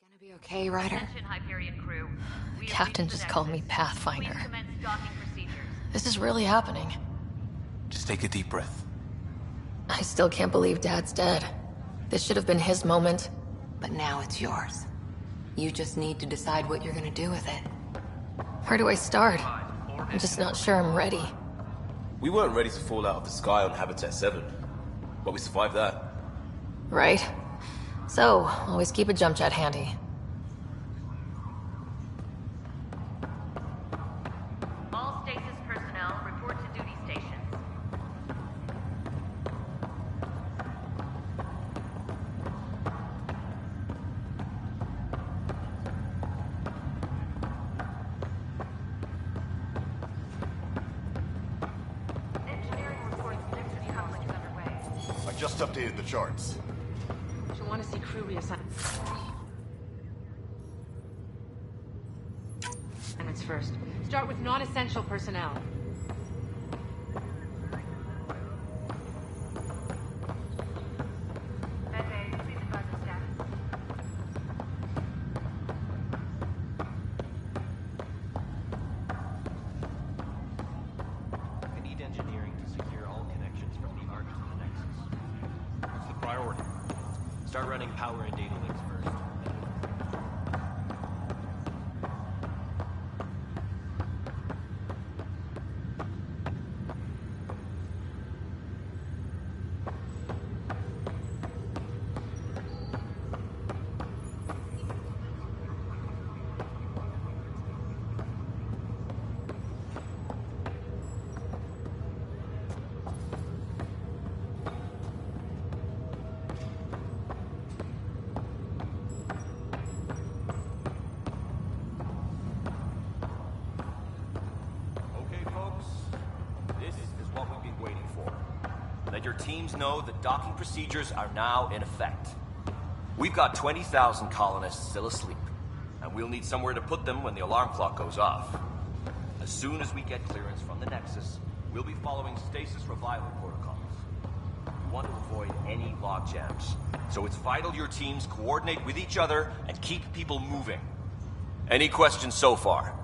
Gonna be okay, Ryder? Attention, Hyperion crew. The captain just called me Pathfinder. This is really happening. Just take a deep breath. I still can't believe Dad's dead. This should have been his moment. But now it's yours. You just need to decide what you're gonna do with it. Where do I start? I'm just not sure I'm ready. We weren't ready to fall out of the sky on Habitat 7, but we survived that. Right? So, always keep a jump jet handy. All stasis personnel report to duty stations. Engineering reports next coverage is underway. I just updated the charts. She'll want to see crew reassignments first. Start with non-essential personnel. I need engineering to secure all connections from the Ark to the Nexus. What's the priority? Start running power and data links first. Let your teams know that docking procedures are now in effect. We've got 20,000 colonists still asleep, and we'll need somewhere to put them when the alarm clock goes off. As soon as we get clearance from the Nexus, we'll be following stasis revival protocols. We want to avoid any logjams, so it's vital your teams coordinate with each other and keep people moving. Any questions so far?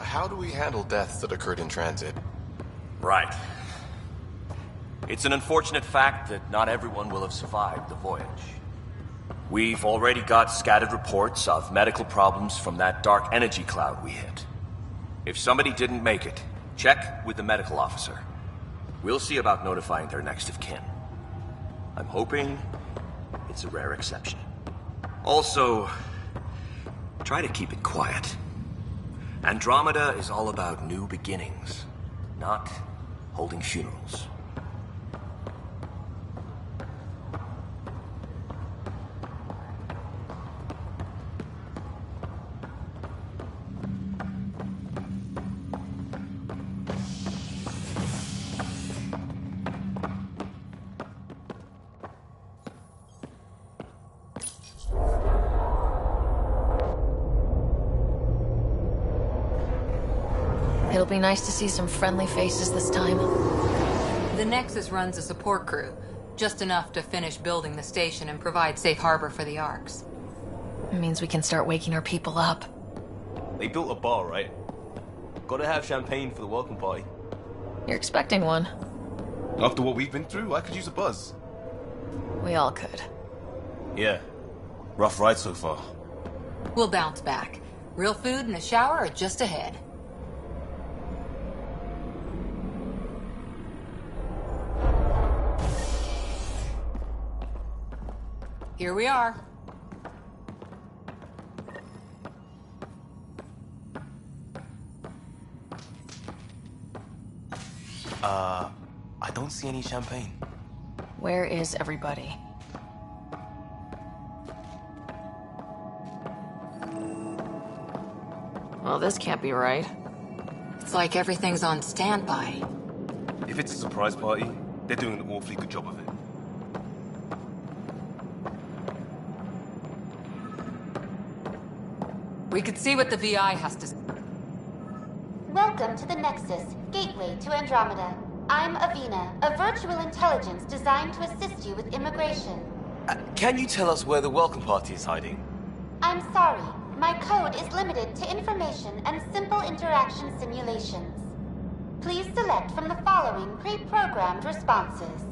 How do we handle deaths that occurred in transit? Right. It's an unfortunate fact that not everyone will have survived the voyage. We've already got scattered reports of medical problems from that dark energy cloud we hit. If somebody didn't make it, check with the medical officer. We'll see about notifying their next of kin. I'm hoping it's a rare exception. Also, try to keep it quiet. Andromeda is all about new beginnings, not holding funerals. It'll be nice to see some friendly faces this time. The Nexus runs a support crew, just enough to finish building the station and provide safe harbor for the Arks. It means we can start waking our people up. They built a bar, right? Gotta have champagne for the welcome party. You're expecting one. After what we've been through, I could use a buzz. We all could. Yeah. Rough ride so far. We'll bounce back. Real food and a shower are just ahead. Here we are. I don't see any champagne. Where is everybody? Well, this can't be right. It's like everything's on standby. If it's a surprise party, they're doing an awfully good job of it. We could see what the VI has to say. Welcome to the Nexus, gateway to Andromeda. I'm Avina, a virtual intelligence designed to assist you with immigration. Can you tell us where the welcome party is hiding? I'm sorry, my code is limited to information and simple interaction simulations. Please select from the following pre-programmed responses.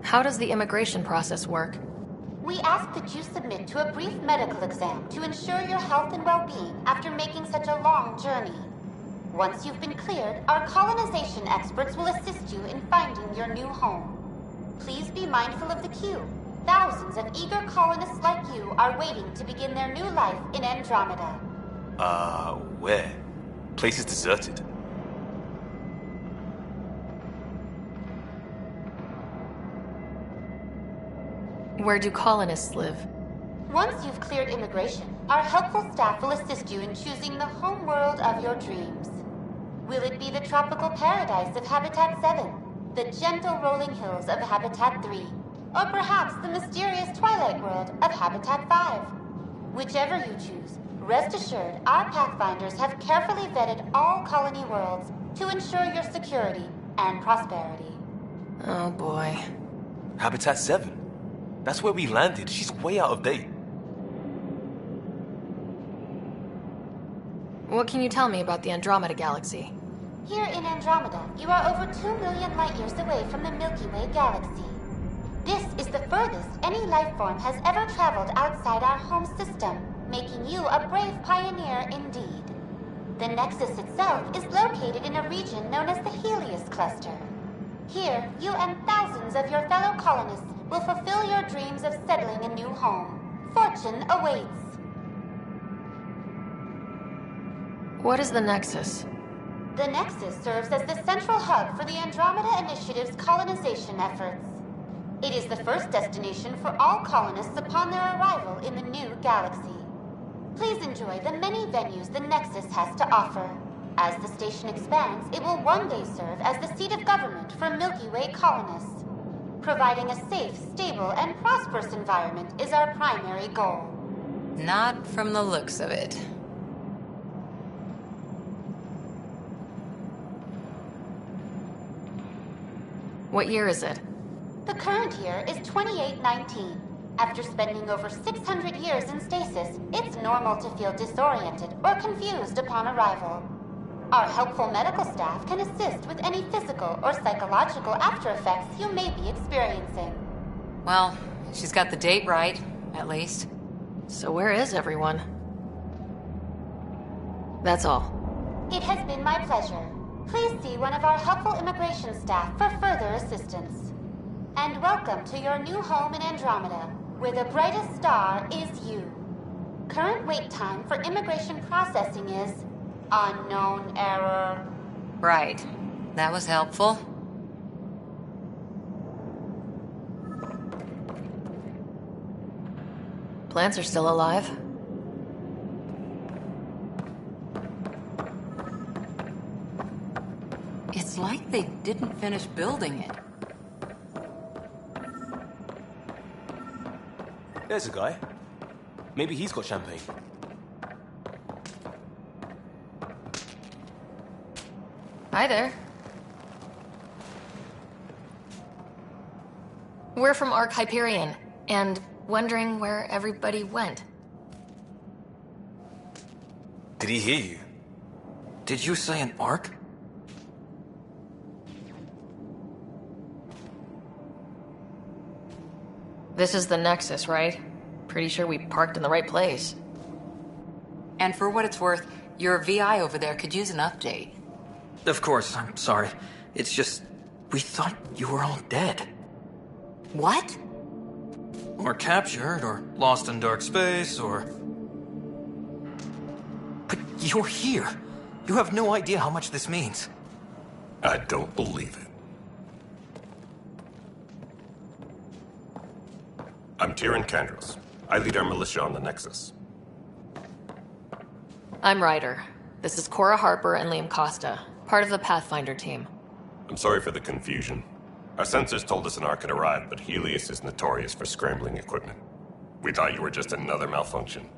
How does the immigration process work? We ask that you submit to a brief medical exam to ensure your health and well-being after making such a long journey. Once you've been cleared, our colonization experts will assist you in finding your new home. Please be mindful of the queue. Thousands of eager colonists like you are waiting to begin their new life in Andromeda. Where? Place is deserted. Where do colonists live? Once you've cleared immigration, our helpful staff will assist you in choosing the home world of your dreams. Will it be the tropical paradise of Habitat 7, the gentle rolling hills of Habitat 3, or perhaps the mysterious twilight world of Habitat 5? Whichever you choose, rest assured our Pathfinders have carefully vetted all colony worlds to ensure your security and prosperity. Oh boy. Habitat 7? That's where we landed. She's way out of date. What can you tell me about the Andromeda Galaxy? Here in Andromeda, you are over 2 million light-years away from the Milky Way galaxy. This is the furthest any life form has ever traveled outside our home system, making you a brave pioneer indeed. The Nexus itself is located in a region known as the Helios Cluster. Here, you and thousands of your fellow colonists will fulfill your dreams of settling a new home. Fortune awaits. What is the Nexus? The Nexus serves as the central hub for the Andromeda Initiative's colonization efforts. It is the first destination for all colonists upon their arrival in the new galaxy. Please enjoy the many venues the Nexus has to offer. As the station expands, it will one day serve as the seat of government for Milky Way colonists. Providing a safe, stable, and prosperous environment is our primary goal. Not from the looks of it. What year is it? The current year is 2819. After spending over 600 years in stasis, it's normal to feel disoriented or confused upon arrival. Our helpful medical staff can assist with any physical or psychological aftereffects you may be experiencing. Well, she's got the date right, at least. So where is everyone? That's all. It has been my pleasure. Please see one of our helpful immigration staff for further assistance. And welcome to your new home in Andromeda, where the brightest star is you. Current wait time for immigration processing is unknown error. Right. That was helpful. Plants are still alive. It's like they didn't finish building it. There's a guy. Maybe he's got champagne. Hi there. We're from Ark Hyperion, and wondering where everybody went. Did he hear you? Did you say an ark? This is the Nexus, right? Pretty sure we parked in the right place. And for what it's worth, your VI over there could use an update. Of course, I'm sorry. It's just, we thought you were all dead. What? Or captured, or lost in dark space, or... But you're here. You have no idea how much this means. I don't believe it. I'm Tyrion Kandros. I lead our militia on the Nexus. I'm Ryder. This is Cora Harper and Liam Costa, part of the Pathfinder team. I'm sorry for the confusion. Our sensors told us an Ark had arrived, but Helios is notorious for scrambling equipment. We thought you were just another malfunction.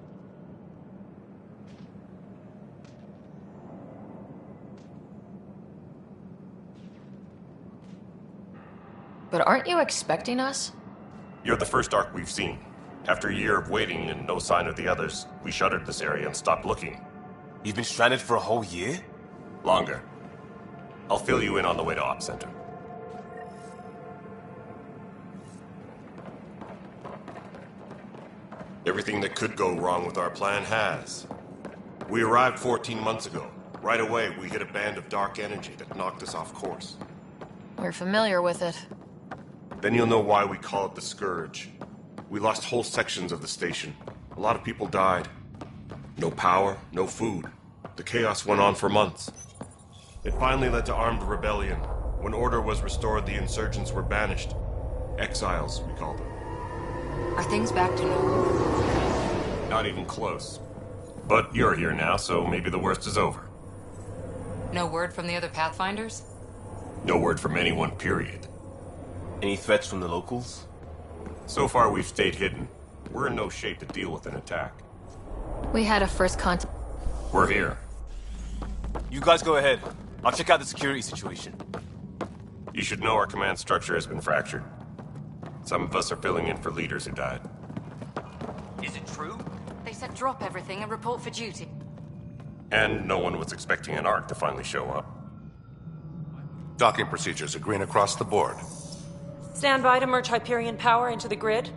But aren't you expecting us? You're the first Ark we've seen. After a year of waiting and no sign of the others, we shuttered this area and stopped looking. You've been stranded for a whole year? Longer. I'll fill you in on the way to Op Center. Everything that could go wrong with our plan has. We arrived 14 months ago. Right away, we hit a band of dark energy that knocked us off course. We're familiar with it. Then you'll know why we call it the Scourge. We lost whole sections of the station. A lot of people died. No power, no food. The chaos went on for months. It finally led to armed rebellion. When order was restored, the insurgents were banished. Exiles, we call them. Are things back to normal? Not even close. But you're here now, so maybe the worst is over. No word from the other Pathfinders? No word from anyone, period. Any threats from the locals? So far, we've stayed hidden. We're in no shape to deal with an attack. We had a first contact. We're here. You guys go ahead. I'll check out the security situation. You should know our command structure has been fractured. Some of us are filling in for leaders who died. Is it true? They said drop everything and report for duty. And no one was expecting an Ark to finally show up. Docking procedures are green across the board. Stand by to merge Hyperion power into the grid.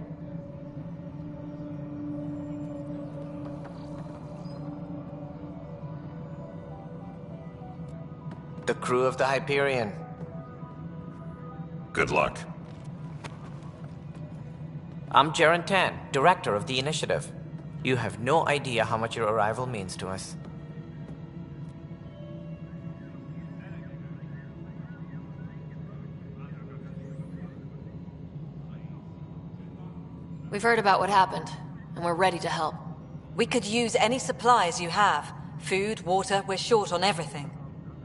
the crew of the Hyperion. Good luck. I'm Jaren Tan, director of the initiative. You have no idea how much your arrival means to us. We've heard about what happened, and we're ready to help. We could use any supplies you have. Food, water, we're short on everything.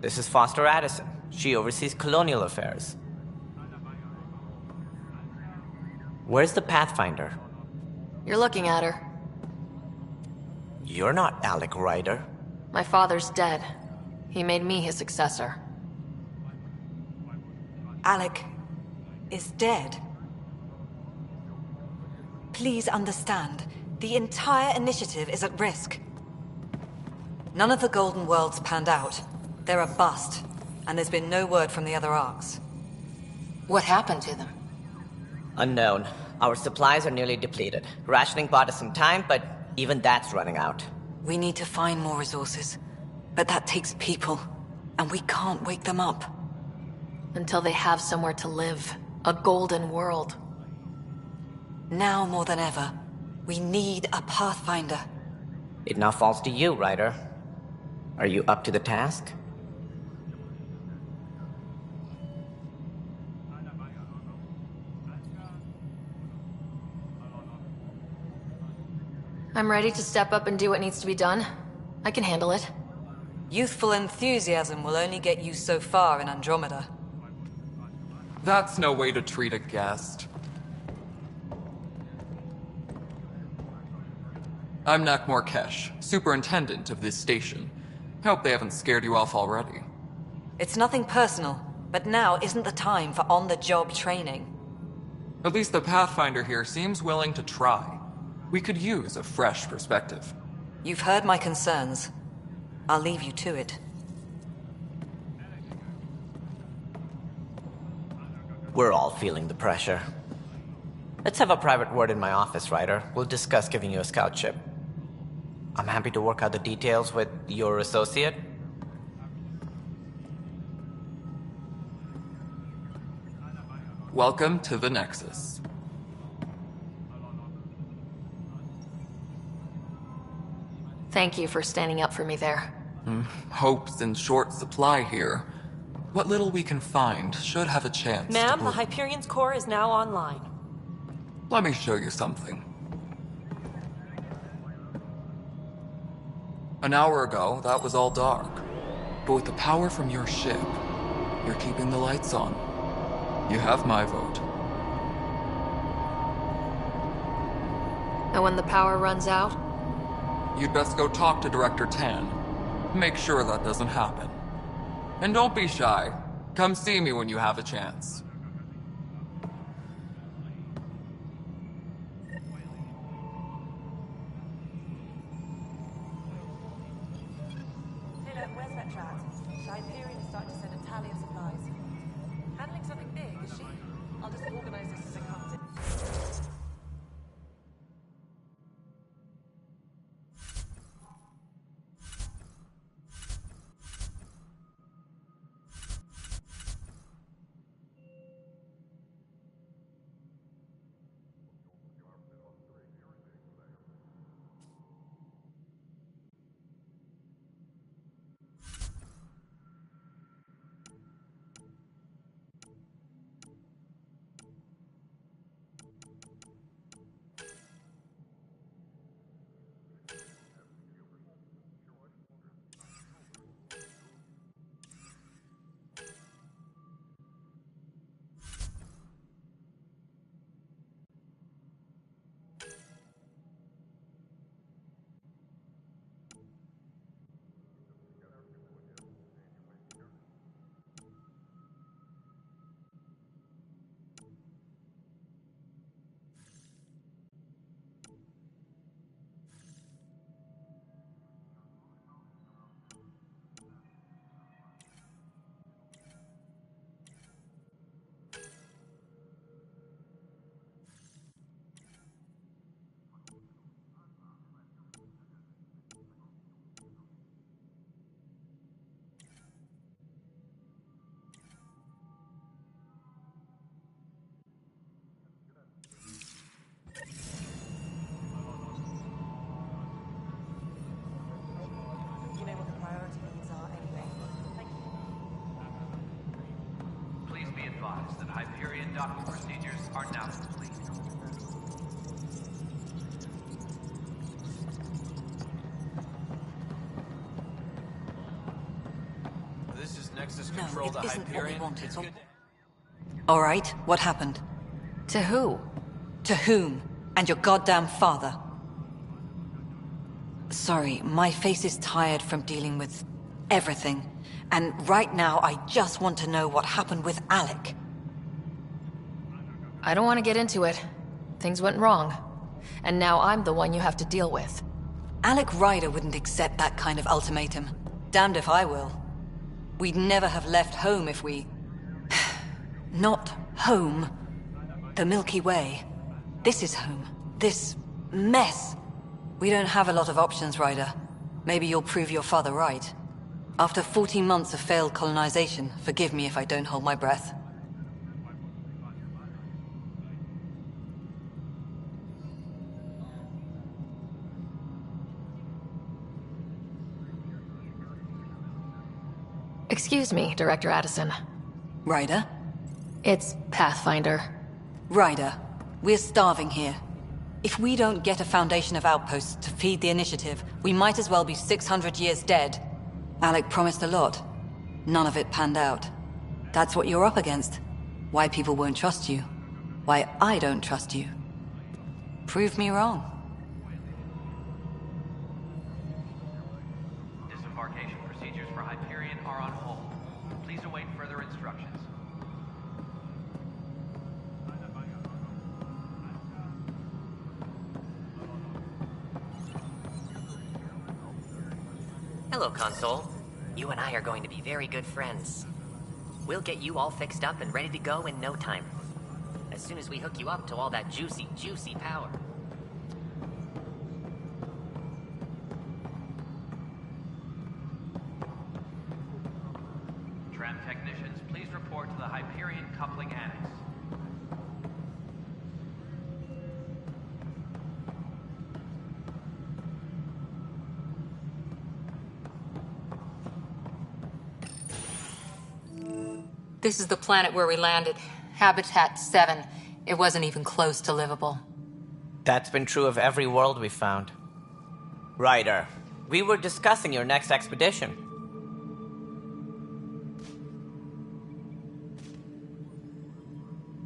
This is Foster Addison. She oversees colonial affairs. Where's the Pathfinder? You're looking at her. You're not Alec Ryder. My father's dead. He made me his successor. Alec is dead. Please understand, the entire initiative is at risk. None of the Golden Worlds panned out. They're a bust, and there's been no word from the other arcs. What happened to them? Unknown. Our supplies are nearly depleted. Rationing bought us some time, but even that's running out. We need to find more resources, but that takes people, and we can't wake them up. Until they have somewhere to live. A golden world. Now more than ever, we need a Pathfinder. It now falls to you, Ryder. Are you up to the task? I'm ready to step up and do what needs to be done. I can handle it. Youthful enthusiasm will only get you so far in Andromeda. That's no way to treat a guest. I'm Nakmor Kesh, superintendent of this station. Hope they haven't scared you off already. It's nothing personal, but now isn't the time for on-the-job training. At least the Pathfinder here seems willing to try. We could use a fresh perspective. You've heard my concerns. I'll leave you to it. We're all feeling the pressure. Let's have a private word in my office, Ryder. We'll discuss giving you a scout ship. I'm happy to work out the details with your associate. Welcome to the Nexus. Thank you for standing up for me there. Hope's in short supply here. What little we can find should have a chance Ma'am, to the Hyperion's core is now online. Let me show you something. An hour ago, that was all dark. But with the power from your ship, you're keeping the lights on. You have my vote. And when the power runs out? You'd best go talk to Director Tan. Make sure that doesn't happen. And don't be shy. Come see me when you have a chance. Where's Vetrat? Hyperion is starting to send a tally of supplies. Handling something big, is she? I'll just organize this as it comes in. acknowledge that Hyperion docking procedures are now complete. This is Nexus No, Control to it isn't what we Hyperion. wanted. It's good. All right, what happened? To who? To whom? And your goddamn father. Sorry, my face is tired from dealing with everything. And right now, I just want to know what happened with Alec. I don't want to get into it. Things went wrong. And now I'm the one you have to deal with. Alec Ryder wouldn't accept that kind of ultimatum. Damned if I will. We'd never have left home if we... Not home. The Milky Way. This is home. This mess. We don't have a lot of options, Ryder. Maybe you'll prove your father right. After 14 months of failed colonization, forgive me if I don't hold my breath. Excuse me, Director Addison. Ryder? It's Pathfinder. Ryder, we're starving here. If we don't get a foundation of outposts to feed the initiative, we might as well be 600 years dead. Alec promised a lot. None of it panned out. That's what you're up against. Why people won't trust you. Why I don't trust you. Prove me wrong. Disembarkation procedures for Hyperion are on hold. Please await further instructions. Hello, Console. You and I are going to be very good friends. We'll get you all fixed up and ready to go in no time. As soon as we hook you up to all that juicy, juicy power. Tram technicians, please report to the Hyperion Coupling Annex. This is the planet where we landed. Habitat 7. It wasn't even close to livable. That's been true of every world we've found. Ryder, we were discussing your next expedition.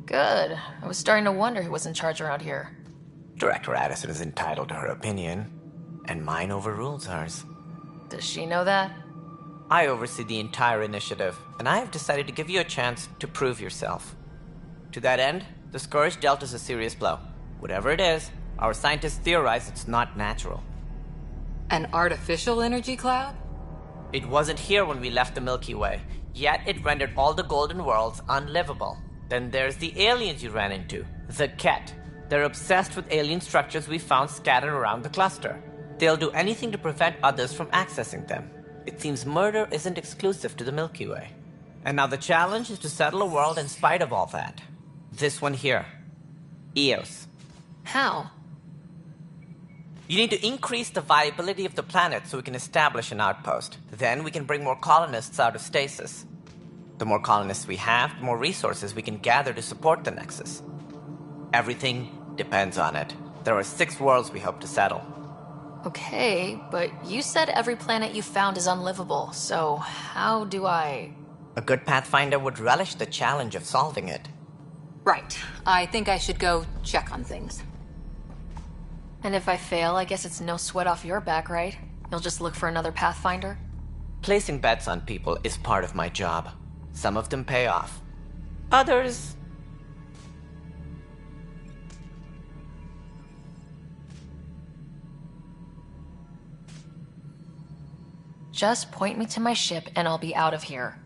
Good. I was starting to wonder who was in charge around here. Director Addison is entitled to her opinion, and mine overrules hers. Does she know that? I oversee the entire initiative, and I have decided to give you a chance to prove yourself. To that end, the Scourge dealt us a serious blow. Whatever it is, our scientists theorize it's not natural. An artificial energy cloud? It wasn't here when we left the Milky Way, yet it rendered all the Golden Worlds unlivable. Then there's the aliens you ran into, the Ket. They're obsessed with alien structures we found scattered around the cluster. They'll do anything to prevent others from accessing them. It seems murder isn't exclusive to the Milky Way. And now the challenge is to settle a world in spite of all that. This one here. Eos. How? You need to increase the viability of the planet so we can establish an outpost. Then we can bring more colonists out of stasis. The more colonists we have, the more resources we can gather to support the Nexus. Everything depends on it. There are 6 worlds we hope to settle. Okay, but you said every planet you found is unlivable, so how do I... A good Pathfinder would relish the challenge of solving it. Right. I think I should go check on things. And if I fail, I guess it's no sweat off your back, right? You'll just look for another Pathfinder? Placing bets on people is part of my job. Some of them pay off. Others... Just point me to my ship and I'll be out of here.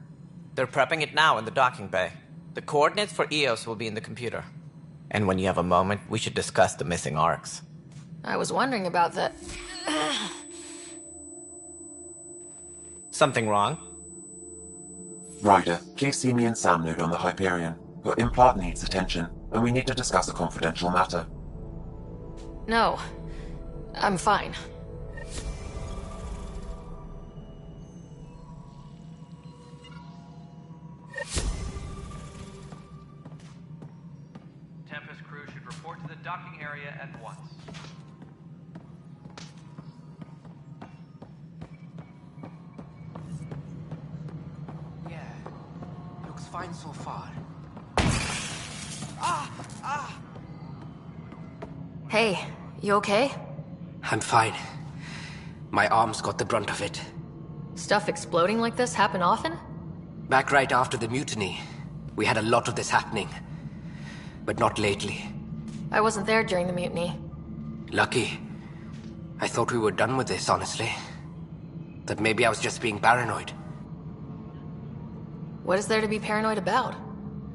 They're prepping it now in the docking bay. The coordinates for Eos will be in the computer. And when you have a moment, we should discuss the missing arcs. I was wondering about that. Something wrong? Ryder, please see me and Sam Node on the Hyperion. Your implant needs attention, and we need to discuss a confidential matter. No. I'm fine. docking area at once. Yeah, looks fine so far. Hey, you okay? I'm fine. My arms got the brunt of it. Stuff exploding like this happen often? Back right after the mutiny, we had a lot of this happening. But not lately. I wasn't there during the mutiny. Lucky. I thought we were done with this, honestly. That maybe I was just being paranoid. What is there to be paranoid about?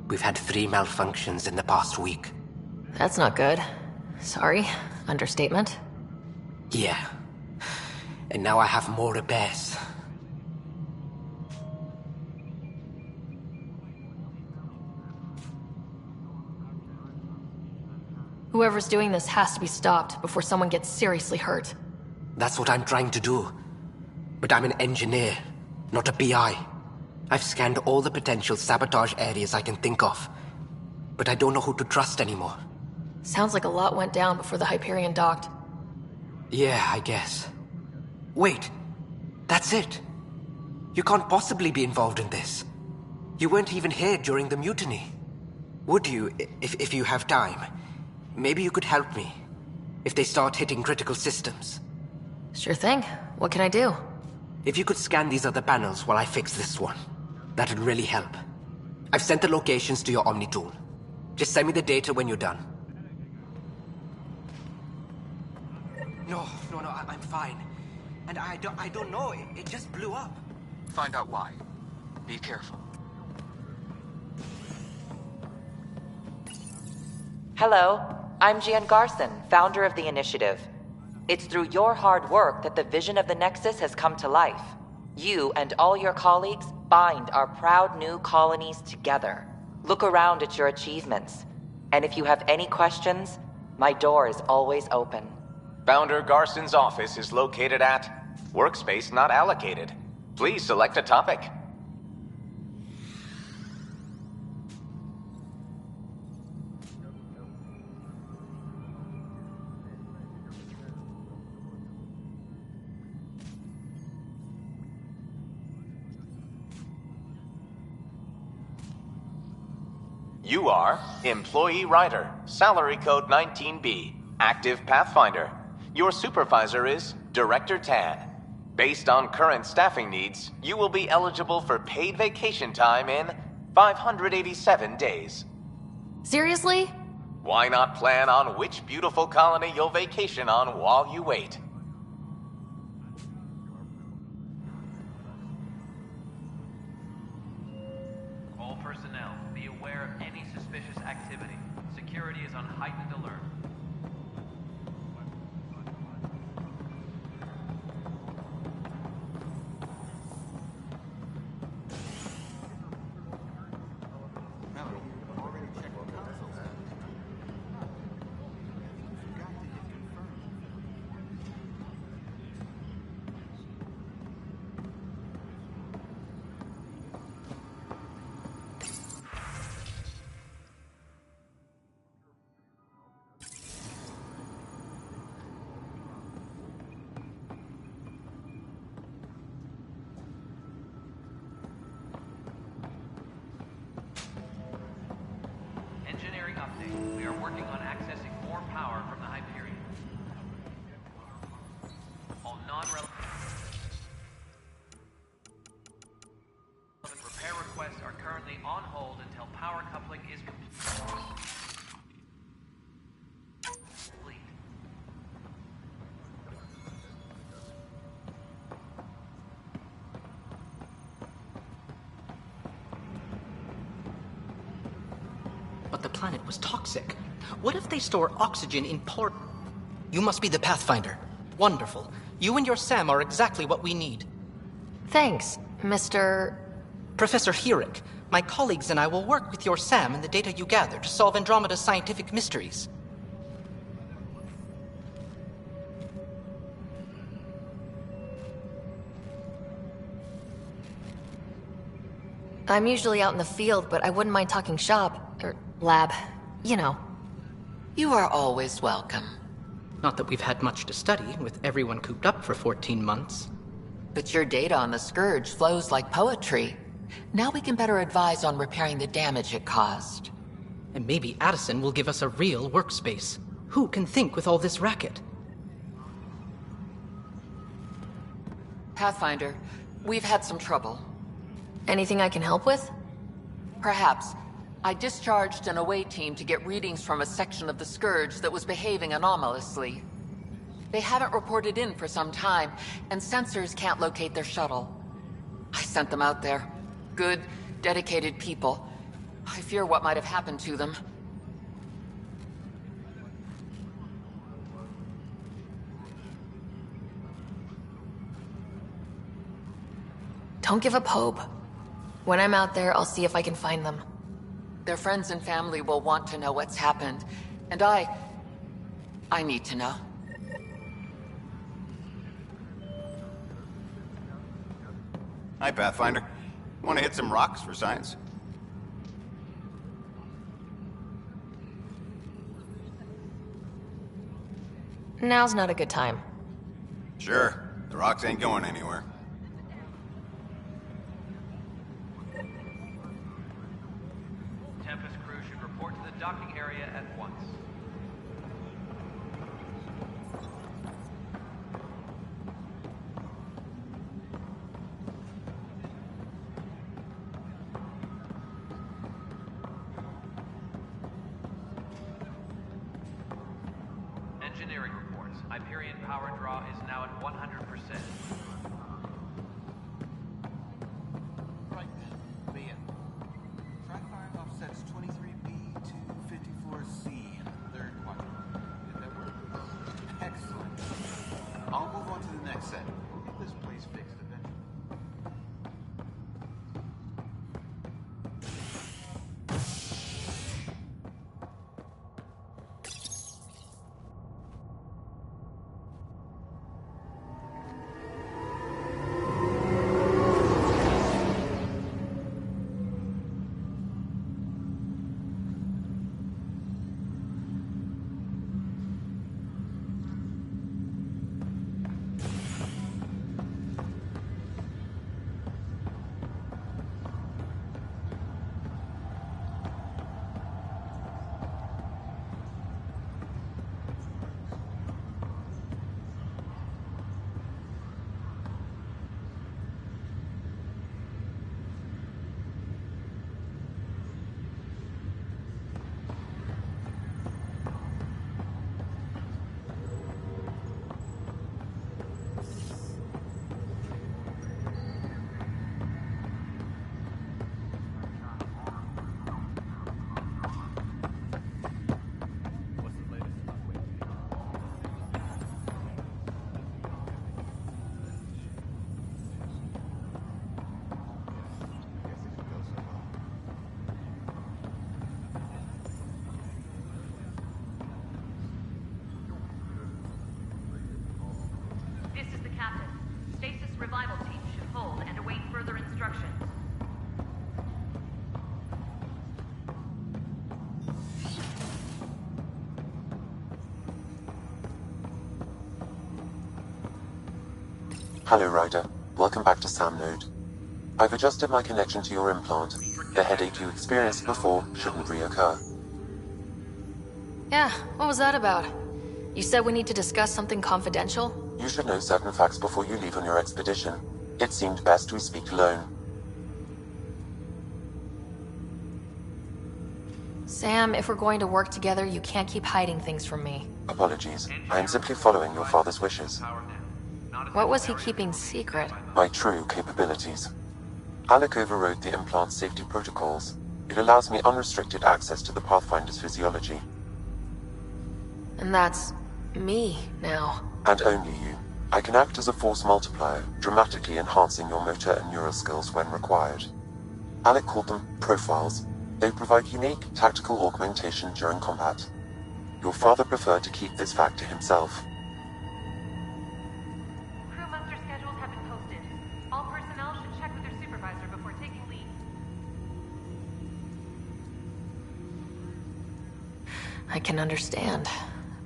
We've had 3 malfunctions in the past week. That's not good. Sorry. Understatement. Yeah. And now I have more repairs. Whoever's doing this has to be stopped before someone gets seriously hurt. That's what I'm trying to do. But I'm an engineer, not a PI. I've scanned all the potential sabotage areas I can think of. But I don't know who to trust anymore. Sounds like a lot went down before the Hyperion docked. Yeah, I guess. Wait, that's it. You can't possibly be involved in this. You weren't even here during the mutiny. Would you, if you have time? Maybe you could help me, if they start hitting critical systems. Sure thing. What can I do? If you could scan these other panels while I fix this one, that'd really help. I've sent the locations to your Omni tool. Just send me the data when you're done. No, I'm fine. And I don't know, it just blew up. Find out why. Be careful. Hello, I'm Gian Garson, founder of the Initiative. It's through your hard work that the vision of the Nexus has come to life. You and all your colleagues bind our proud new colonies together. Look around at your achievements. And if you have any questions, my door is always open. Founder Garson's office is located at Workspace Not Allocated. Please select a topic. You are Employee Writer, Salary Code 19B, Active Pathfinder. Your supervisor is Director Tan. Based on current staffing needs, you will be eligible for paid vacation time in 587 days. Seriously? Why not plan on which beautiful colony you'll vacation on while you wait? All personnel, be aware of any suspicious activity. Security is on heightened alert. Engineering update. We are working on accessing more power from the Hyperion. All non-relevant repair requests are currently on hold until power coupling is complete. But the planet was toxic. What if they store oxygen in port? You must be the Pathfinder. Wonderful. You and your Sam are exactly what we need. Thanks, Mr. Professor Herrick. My colleagues and I will work with your Sam and the data you gather to solve Andromeda's scientific mysteries. I'm usually out in the field, but I wouldn't mind talking shop. Or lab. You know. You are always welcome. Not that we've had much to study, with everyone cooped up for 14 months. But your data on the Scourge flows like poetry. Now we can better advise on repairing the damage it caused. And maybe Addison will give us a real workspace. Who can think with all this racket? Pathfinder, we've had some trouble. Anything I can help with? Perhaps. I discharged an away team to get readings from a section of the Scourge that was behaving anomalously. They haven't reported in for some time, and sensors can't locate their shuttle. I sent them out there. Good, dedicated people. I fear what might have happened to them. Don't give up hope. When I'm out there, I'll see if I can find them. Their friends and family will want to know what's happened. And I need to know. Hi, Pathfinder. Want to hit some rocks for science? Now's not a good time. Sure. The rocks ain't going anywhere. Tempest crew should report to the docking area at once. Engineering reports. Hyperion power draw is now at 100%. Right then, Leah. Try firing offsets 23B to 54C in the third quadrant. Did that work? Excellent. I'll move on to the next set. We'll get this place fixed eventually. Revival team should hold and await further instructions. Hello, Ryder. Welcome back to Sam Node. I've adjusted my connection to your implant. The headache you experienced before shouldn't reoccur. Yeah, what was that about? You said we need to discuss something confidential? You should know certain facts before you leave on your expedition. It seemed best we speak alone. Sam, if we're going to work together, you can't keep hiding things from me. Apologies. I am simply following your father's wishes. What was he keeping secret? My true capabilities. Alec overrode the implant's safety protocols. It allows me unrestricted access to the Pathfinder's physiology. And that's me now. And only you. I can act as a force multiplier, dramatically enhancing your motor and neural skills when required. Alec called them profiles. They provide unique tactical augmentation during combat. Your father preferred to keep this fact to himself. Crew muster schedules have been posted. All personnel should check with their supervisor before taking leave. I can understand.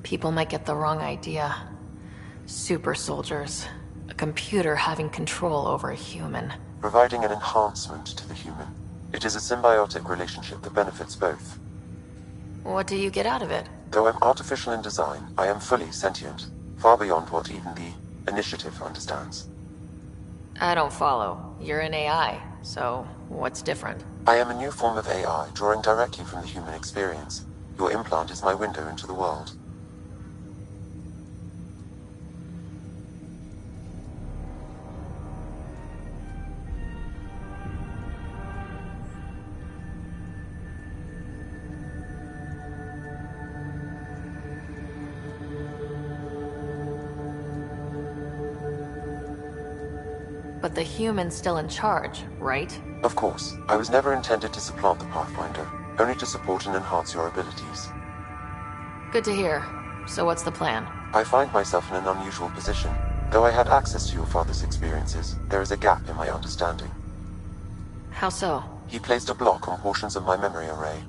People might get the wrong idea. Super soldiers. A computer having control over a human. Providing an enhancement to the human. It is a symbiotic relationship that benefits both. What do you get out of it? Though I'm artificial in design, I am fully sentient. Far beyond what even the Initiative understands. I don't follow. You're an AI, so what's different? I am a new form of AI, drawing directly from the human experience. Your implant is my window into the world. But the human's still in charge, right? Of course. I was never intended to supplant the Pathfinder, only to support and enhance your abilities. Good to hear. So what's the plan? I find myself in an unusual position. Though I had access to your father's experiences, there is a gap in my understanding. How so? He placed a block on portions of my memory array.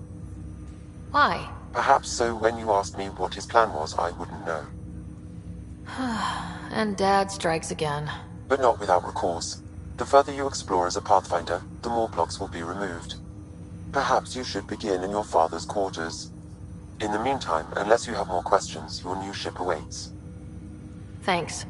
Why? Perhaps so when you asked me what his plan was, I wouldn't know. And Dad strikes again. But not without recourse. The further you explore as a Pathfinder, the more blocks will be removed. Perhaps you should begin in your father's quarters. In the meantime, unless you have more questions, your new ship awaits. Thanks.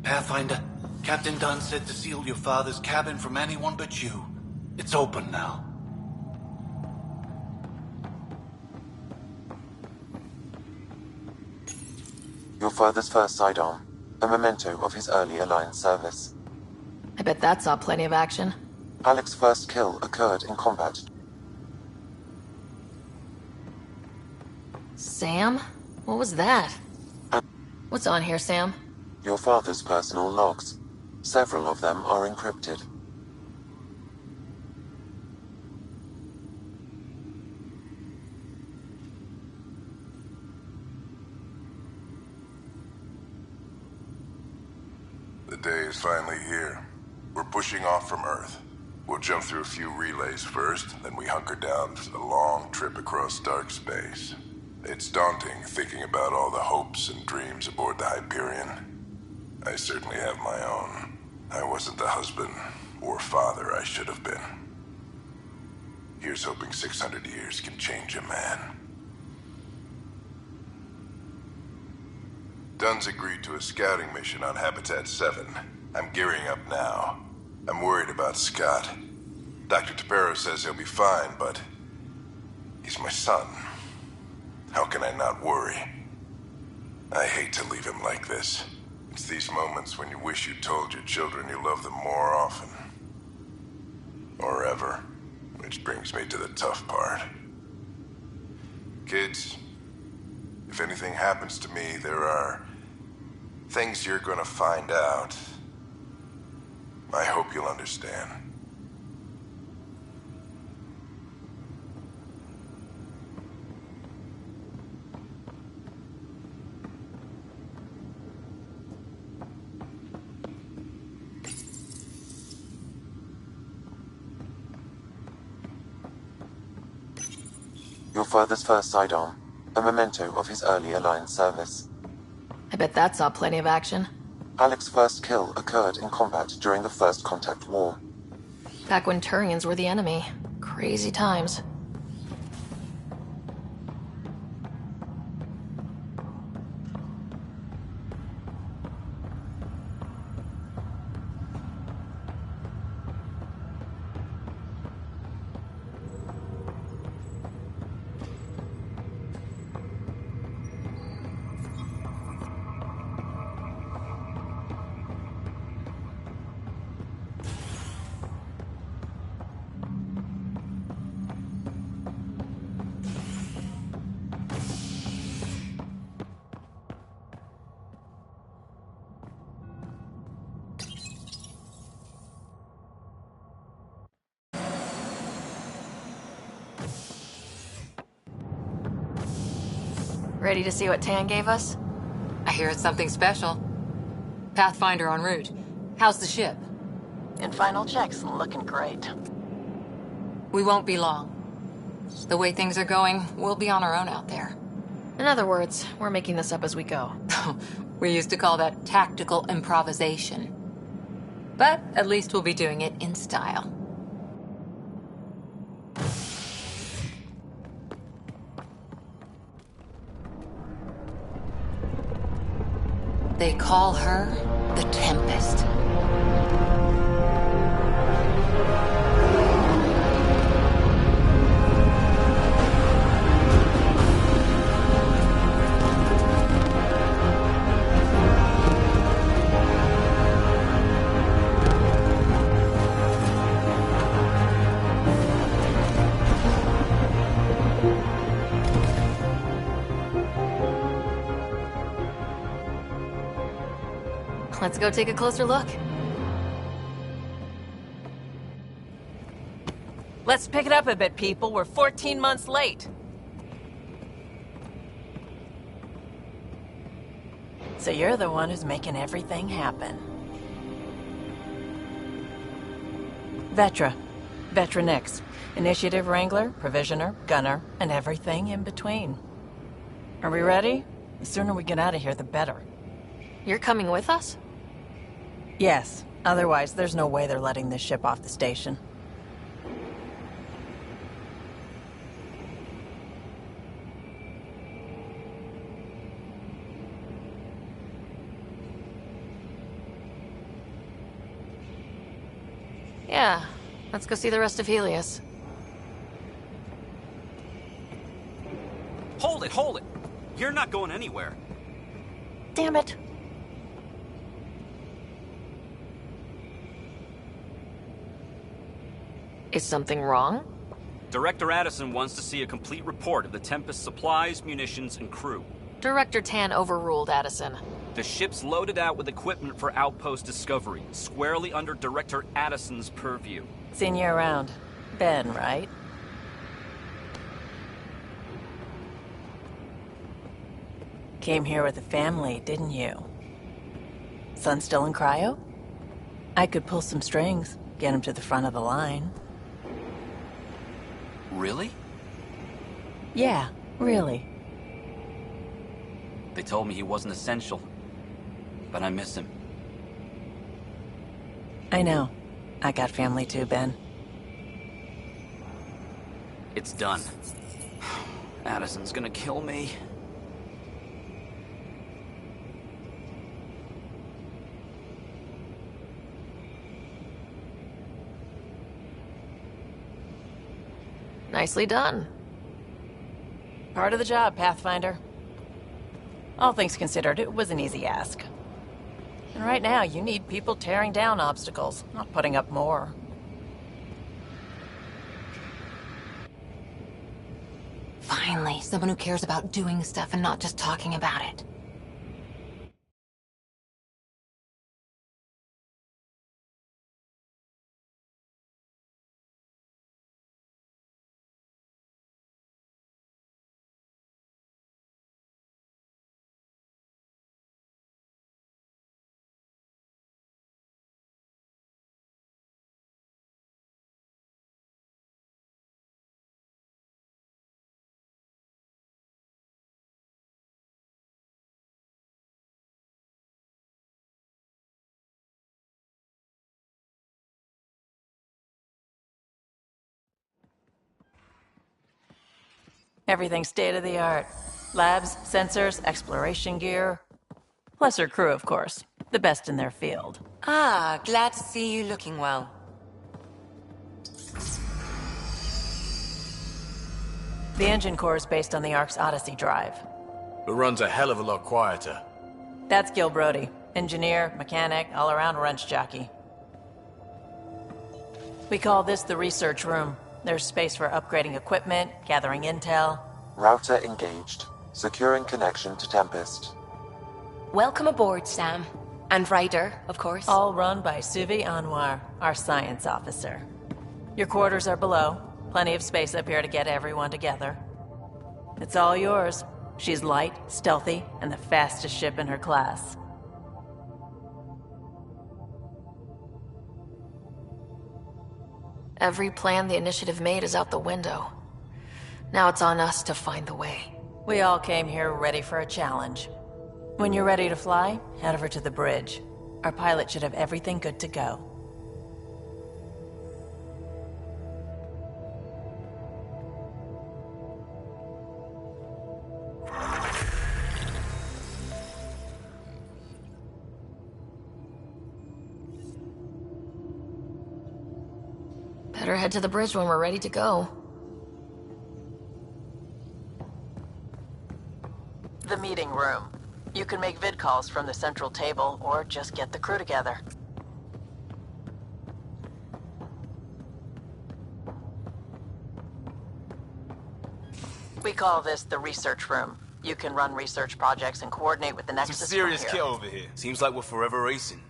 Pathfinder, Captain Dunn said to seal your father's cabin from anyone but you. It's open now. Your father's first sidearm, a memento of his early Alliance service. I bet that saw plenty of action. Alec's first kill occurred in combat. Sam? What was that? What's on here, Sam? Your father's personal logs. Several of them are encrypted. The day is finally here. We're pushing off from Earth. We'll jump through a few relays first, then we hunker down for the long trip across dark space. It's daunting thinking about all the hopes and dreams aboard the Hyperion. I certainly have my own. I wasn't the husband or father I should have been. Here's hoping 600 years can change a man. Dunn's agreed to a scouting mission on Habitat 7. I'm gearing up now. I'm worried about Scott. Dr. Tapero says he'll be fine, but he's my son. How can I not worry? I hate to leave him like this. It's these moments when you wish you told your children you love them more often. Or ever. Which brings me to the tough part. Kids, if anything happens to me, there are things you're gonna find out. I hope you'll understand. Your father's first sidearm, a memento of his early Alliance service. I bet that saw plenty of action. Alec's first kill occurred in combat during the First Contact War. Back when Turians were the enemy. Crazy times. Ready to see what Tan gave us? I hear it's something special. Pathfinder en route. How's the ship? In final checks, looking great. We won't be long. The way things are going, we'll be on our own out there. In other words, we're making this up as we go. We used to call that tactical improvisation. But at least we'll be doing it in style. They call her the Tempest. Let's go take a closer look. Let's pick it up a bit, people. We're 14 months late. So you're the one who's making everything happen. Vetra. Vetra Nix. Initiative Wrangler, Provisioner, Gunner, and everything in between. Are we ready? The sooner we get out of here, the better. You're coming with us? Yes. Otherwise, there's no way they're letting this ship off the station. Yeah. Let's go see the rest of Helios. Hold it, hold it! You're not going anywhere. Damn it. Is something wrong? Director Addison wants to see a complete report of the Tempest's supplies, munitions, and crew. Director Tan overruled Addison. The ship's loaded out with equipment for outpost discovery, squarely under Director Addison's purview. Seen you around. Ben, right? Came here with a family, didn't you? Son still in cryo? I could pull some strings, get him to the front of the line. Really? Yeah, really. They told me he wasn't essential, but I miss him. I know. I got family too, Ben. It's done. Addison's gonna kill me. Nicely done. Part of the job, Pathfinder. All things considered, it was an easy ask. And right now, you need people tearing down obstacles, not putting up more. Finally, someone who cares about doing stuff and not just talking about it. Everything state-of-the-art. Labs, sensors, exploration gear. Plus her crew, of course. The best in their field. Ah, glad to see you looking well. The engine core is based on the Ark's Odyssey drive. It runs a hell of a lot quieter. That's Gil Brody. Engineer, mechanic, all-around wrench jockey. We call this the research room. There's space for upgrading equipment, gathering intel. Router engaged. Securing connection to Tempest. Welcome aboard, Sam. And Ryder, of course. All run by Suvi Anwar, our science officer. Your quarters are below. Plenty of space up here to get everyone together. It's all yours. She's light, stealthy, and the fastest ship in her class. Every plan the Initiative made is out the window. Now it's on us to find the way. We all came here ready for a challenge. When you're ready to fly, head over to the bridge. Our pilot should have everything good to go. Better head to the bridge when we're ready to go. The meeting room. You can make vid calls from the central table, or just get the crew together. We call this the research room. You can run research projects and coordinate with the Nexus Some serious from kit here. over here. Seems like we're forever racing.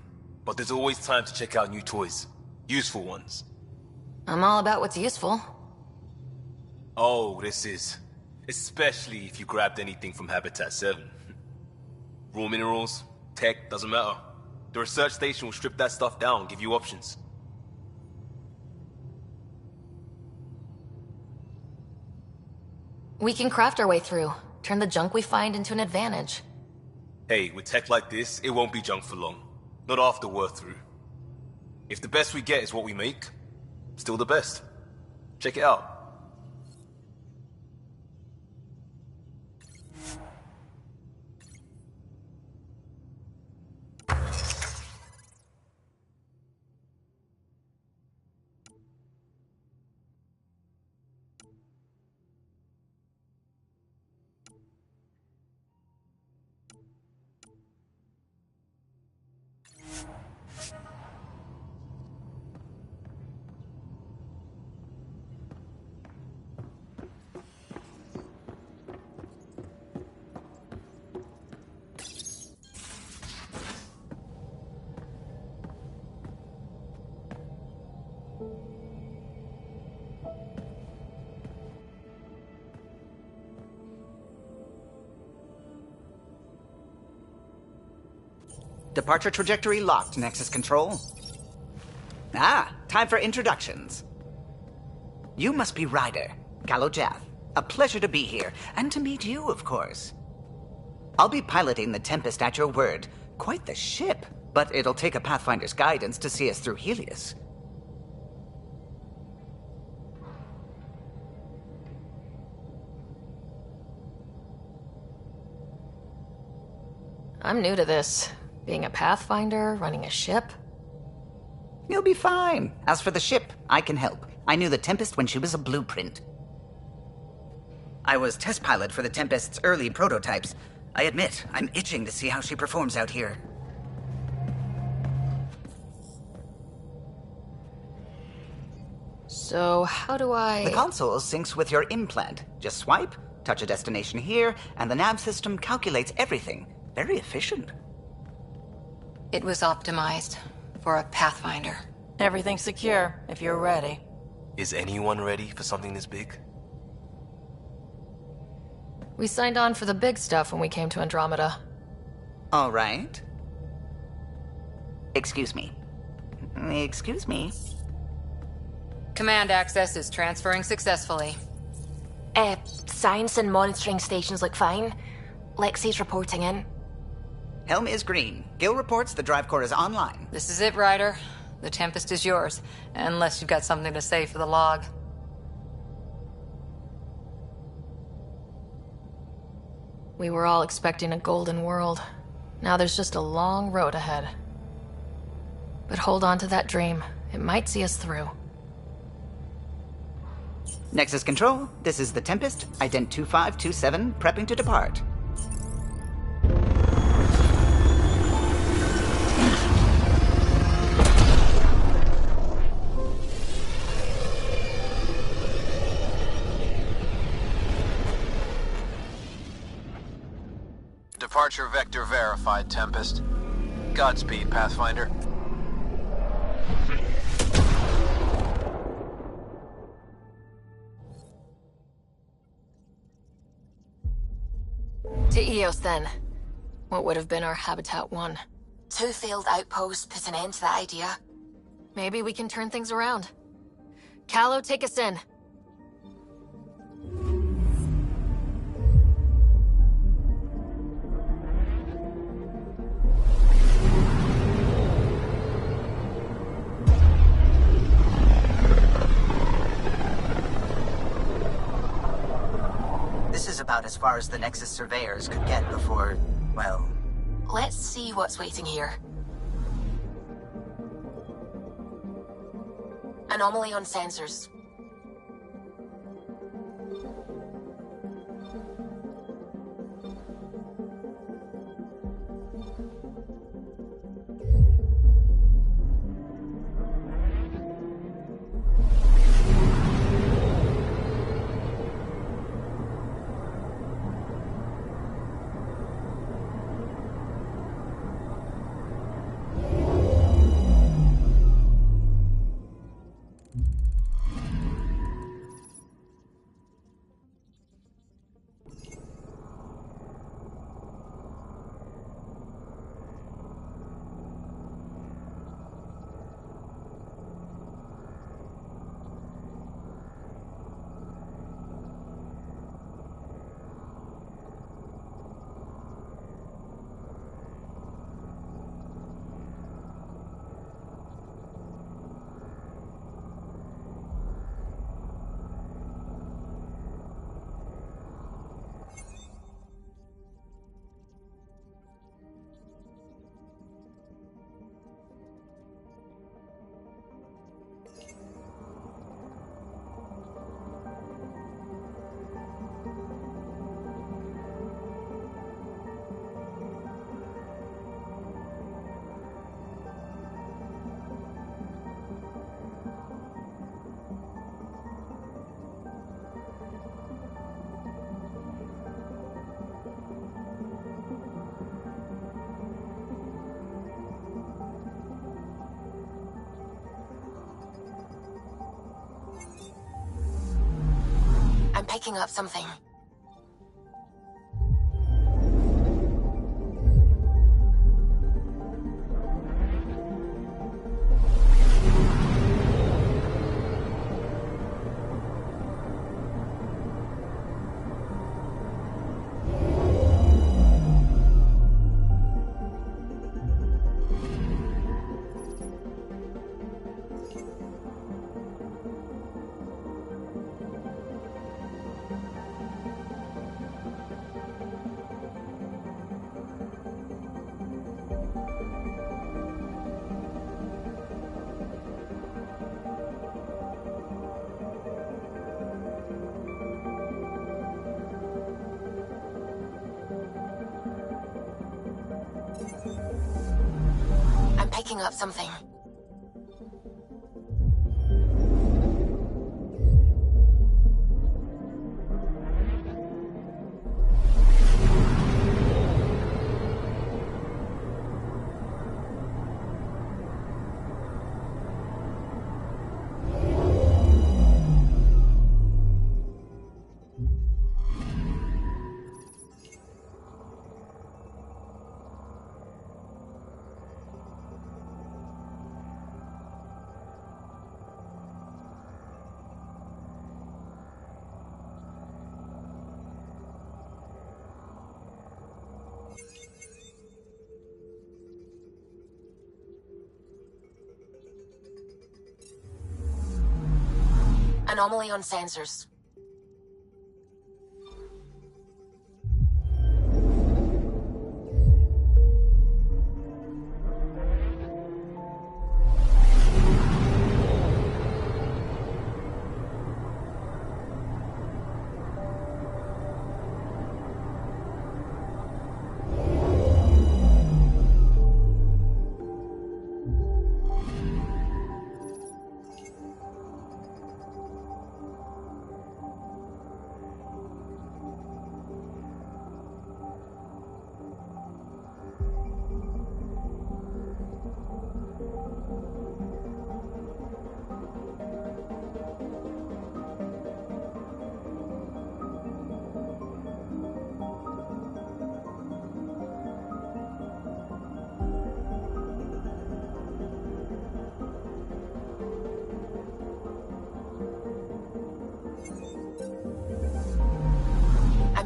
But there's always time to check out new toys. Useful ones. I'm all about what's useful. Oh, this is. Especially if you grabbed anything from Habitat 7. Raw minerals, tech, doesn't matter. The research station will strip that stuff down, give you options. We can craft our way through. Turn the junk we find into an advantage. Hey, with tech like this, it won't be junk for long. Not after we're through. If the best we get is what we make, still the best. Check it out. Departure trajectory locked, Nexus Control. Ah, time for introductions. You must be Ryder, Galojath. A pleasure to be here, and to meet you, of course. I'll be piloting the Tempest at your word. Quite the ship, but it'll take a Pathfinder's guidance to see us through Helios. I'm new to this. Being a Pathfinder, running a ship. You'll be fine. As for the ship, I can help. I knew the Tempest when she was a blueprint. I was test pilot for the Tempest's early prototypes. I admit, I'm itching to see how she performs out here. So, how do I... The console syncs with your implant. Just swipe, touch a destination here, and the nav system calculates everything. Very efficient. It was optimized for a Pathfinder. Everything's secure, if you're ready. Is anyone ready for something this big? We signed on for the big stuff when we came to Andromeda. All right. Excuse me. Excuse me. Command access is transferring successfully. Science and monitoring stations look fine. Lexi's reporting in. Helm is green. Gil reports the drive core is online. This is it, Ryder. The Tempest is yours, unless you've got something to say for the log. We were all expecting a golden world. Now there's just a long road ahead. But hold on to that dream. It might see us through. Nexus Control, this is the Tempest, ident 2527, prepping to depart. Departure vector verified, Tempest. Godspeed, Pathfinder. To Eos, then. What would have been our Habitat 1. 2 failed outposts put an end to that idea. Maybe we can turn things around. Callow, take us in. This is about as far as the Nexus surveyors could get before, well... Let's see what's waiting here. Anomaly on sensors. I'm picking up something. I'm picking up something. Anomaly on sensors.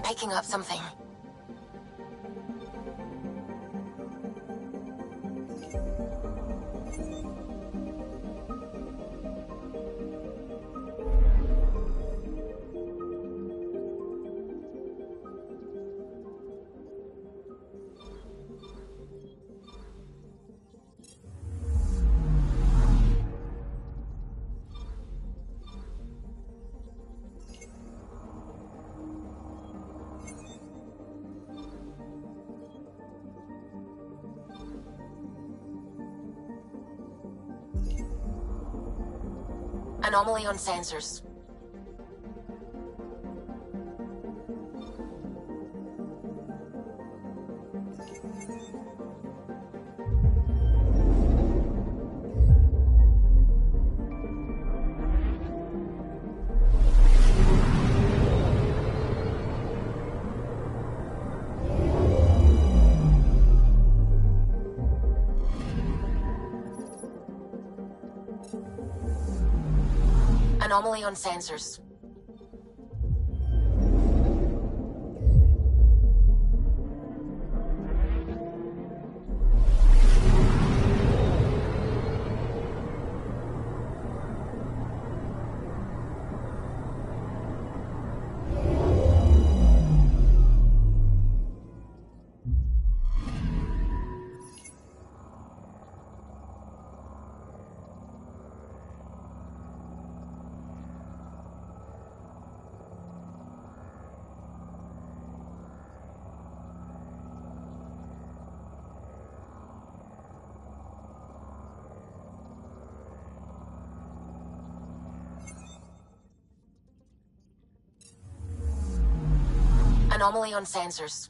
picking up something. Anomaly on sensors. Anomaly on sensors. Anomaly on sensors.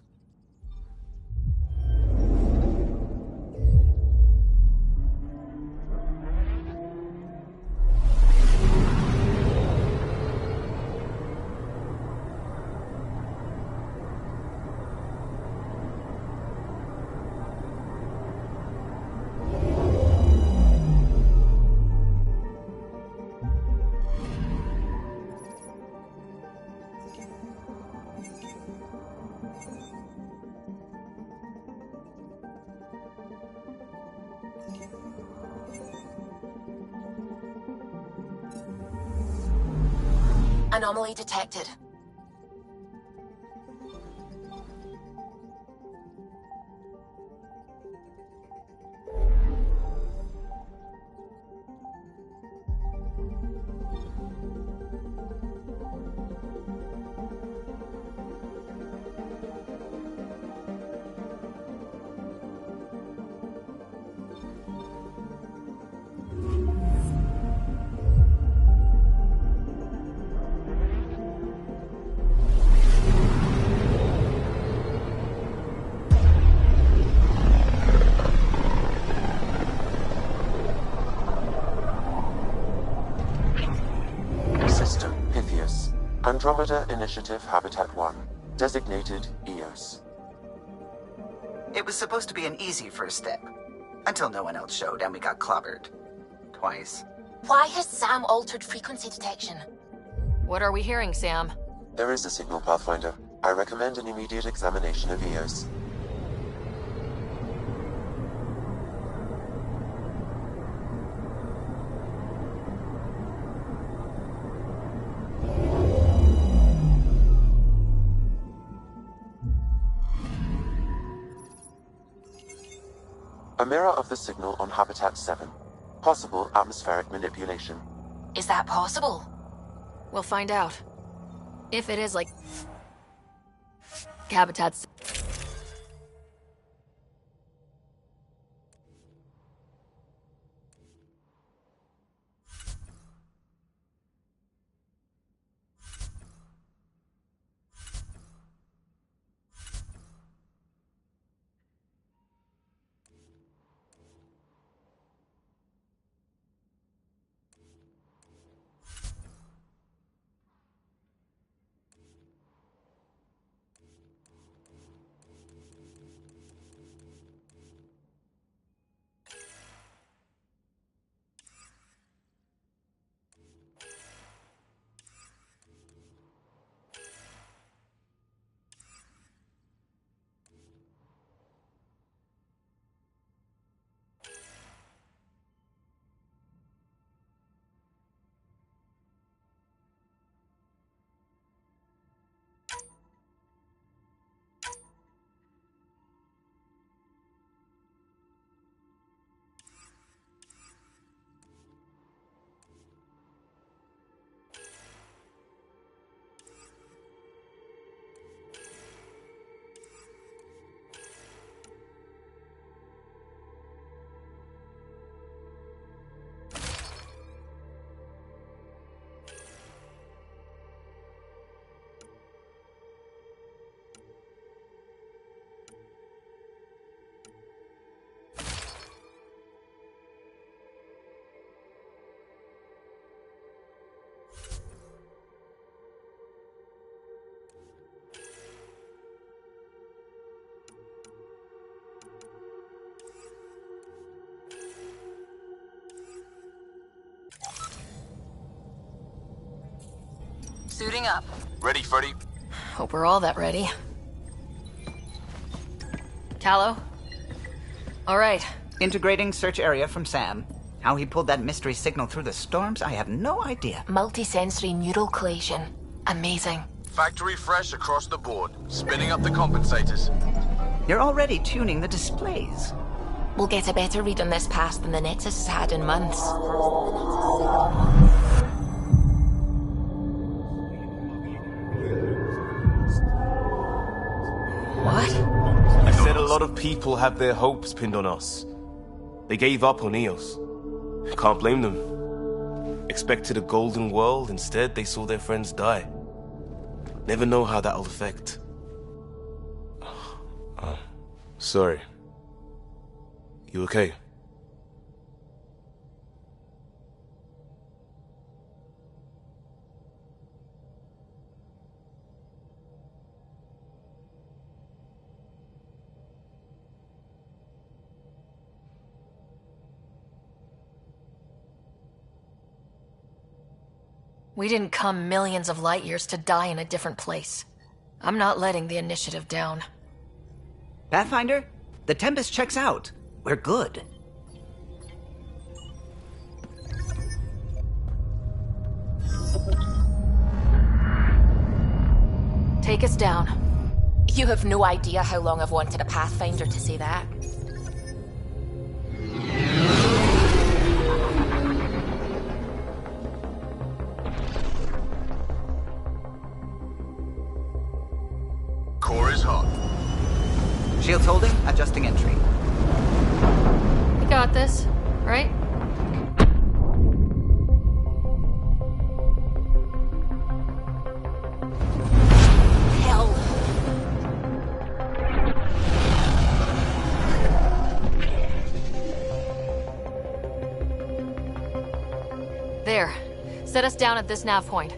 Anomaly detected. Andromeda Initiative Habitat 1, designated EOS. It was supposed to be an easy first step, until no one else showed and we got clobbered. Twice. Why has Sam altered frequency detection? What are we hearing, Sam? There is a signal, Pathfinder. I recommend an immediate examination of EOS. A mirror of the signal on Habitat 7. Possible atmospheric manipulation. Is that possible? We'll find out. If it is like habitats. Suiting up. Ready, Freddy? Hope we're all that ready. Callow? All right. Integrating search area from Sam. How he pulled that mystery signal through the storms, I have no idea. Multisensory neural collation. Amazing. Factory fresh across the board. Spinning up the compensators. You're already tuning the displays. We'll get a better read on this pass than the Nexus has had in months. What? I said a lot of people have their hopes pinned on us. They gave up on Eos. Can't blame them. Expected a golden world, instead they saw their friends die. Never know how that'll affect. Sorry. You okay? We didn't come millions of light years to die in a different place. I'm not letting the initiative down. Pathfinder, the Tempest checks out. We're good. Take us down. You have no idea how long I've wanted a Pathfinder to say that. Core is hot. Shields holding, adjusting entry. We got this, right? Hell. There. Set us down at this nav point.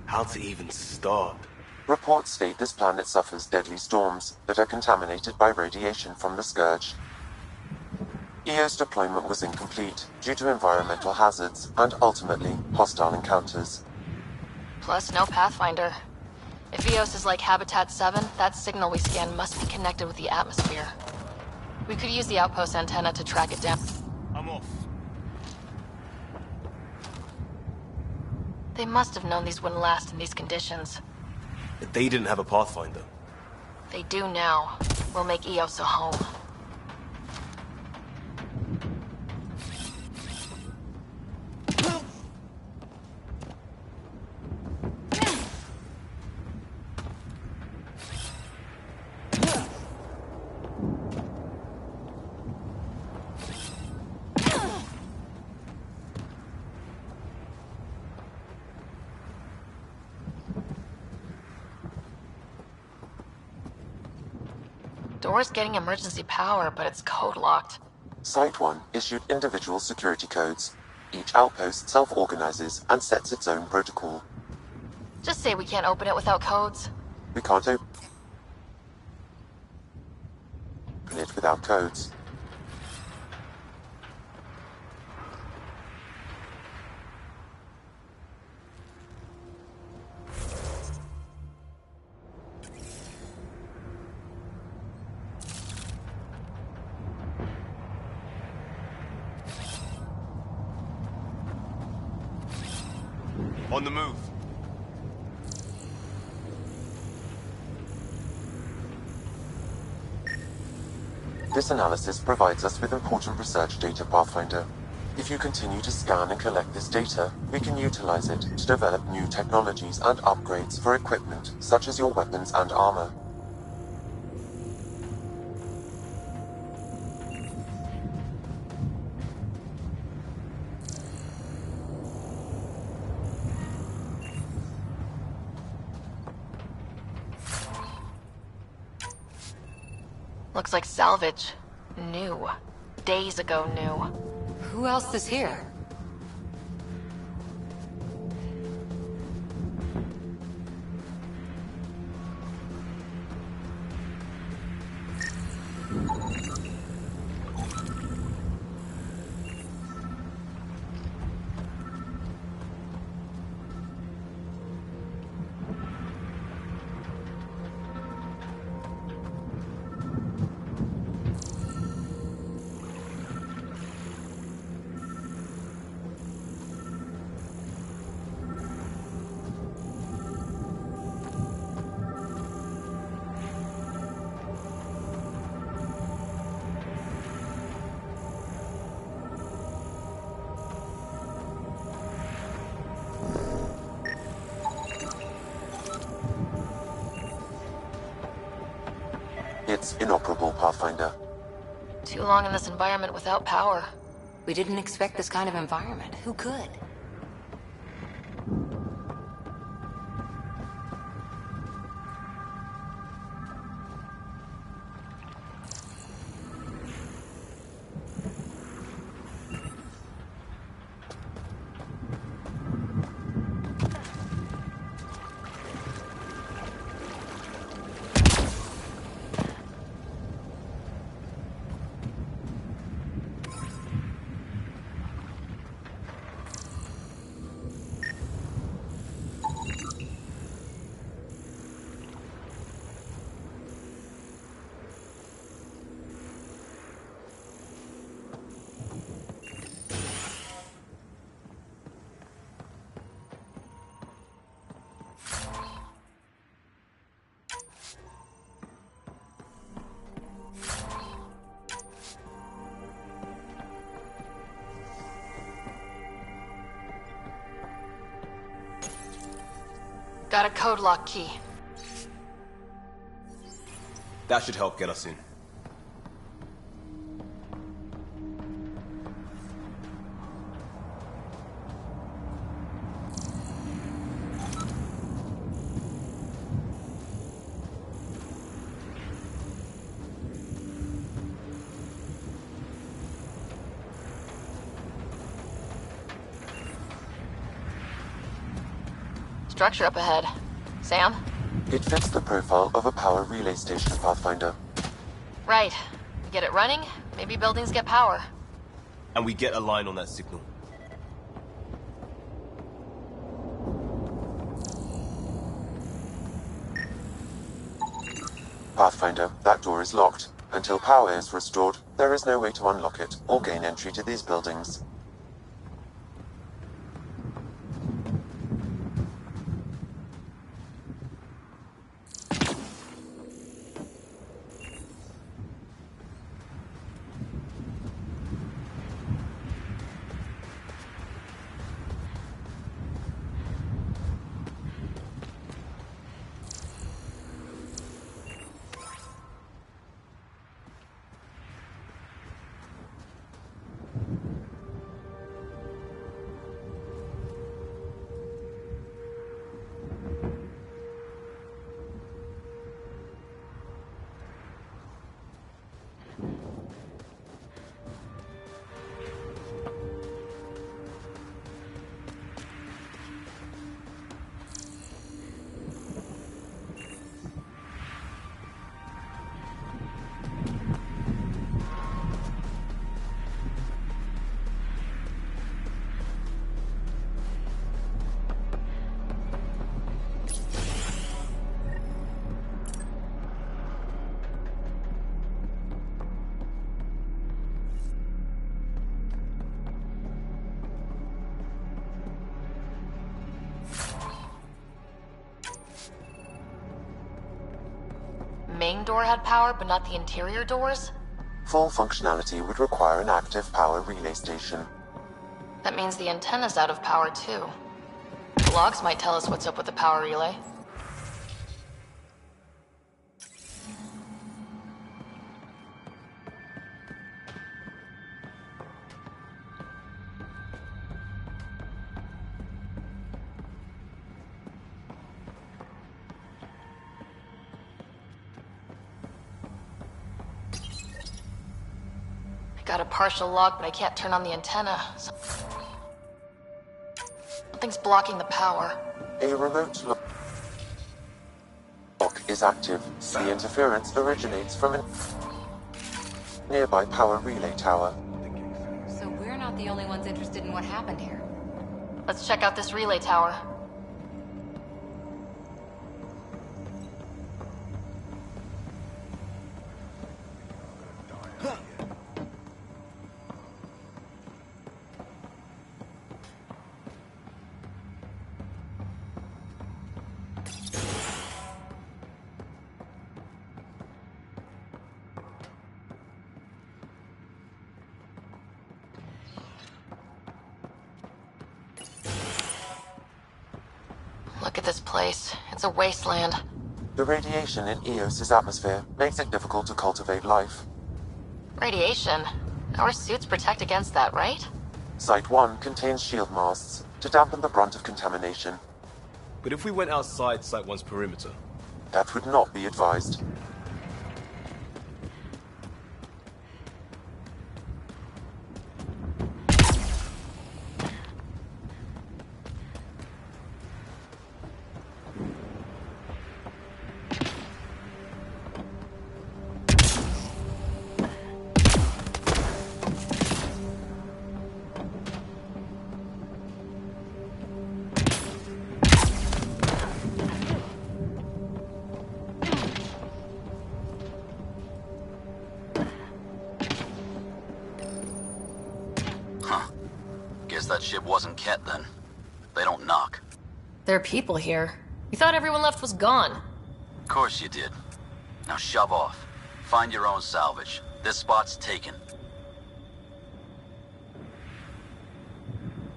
How to even start? Reports state this planet suffers deadly storms that are contaminated by radiation from the Scourge. EO's deployment was incomplete due to environmental hazards and ultimately hostile encounters. Plus, no Pathfinder. If Eos is like Habitat 7, that signal we scan must be connected with the atmosphere. We could use the outpost antenna to track it down. I'm off. They must have known these wouldn't last in these conditions. They didn't have a Pathfinder. They do now. We'll make Eos a home. Door's getting emergency power, but it's code locked. Site 1 issued individual security codes. Each outpost self-organizes and sets its own protocol. Just say we can't open it without codes. We can't open it without codes. On the move. This analysis provides us with important research data, Pathfinder. If you continue to scan and collect this data, we can utilize it to develop new technologies and upgrades for equipment, such as your weapons and armor. Looks like salvage. New. Days ago new. Who else is here? It's inoperable, Pathfinder. Too long in this environment without power. We didn't expect this kind of environment. Who could? Got a code lock key. That should help get us in. Structure up ahead. Sam? It fits the profile of a power relay station, Pathfinder. Right. We get it running, maybe buildings get power. And we get a line on that signal. Pathfinder, that door is locked. Until power is restored, there is no way to unlock it or gain entry to these buildings. Main door had power, but not the interior doors? Full functionality would require an active power relay station. That means the antenna's out of power, too. The logs might tell us what's up with the power relay. got a partial lock, but I can't turn on the antenna. Something's blocking the power. A remote lock is active. The interference originates from a nearby power relay tower. So we're not the only ones interested in what happened here. Let's check out this relay tower. Look at this place. It's a wasteland. The radiation in Eos's atmosphere makes it difficult to cultivate life. Radiation? Our suits protect against that, right? Site 1 contains shield masts to dampen the brunt of contamination. But if we went outside Site 1's perimeter? That would not be advised. That ship wasn't Ket then. They don't knock. There are people here. We thought everyone left was gone. Of course you did. Now shove off. Find your own salvage. This spot's taken.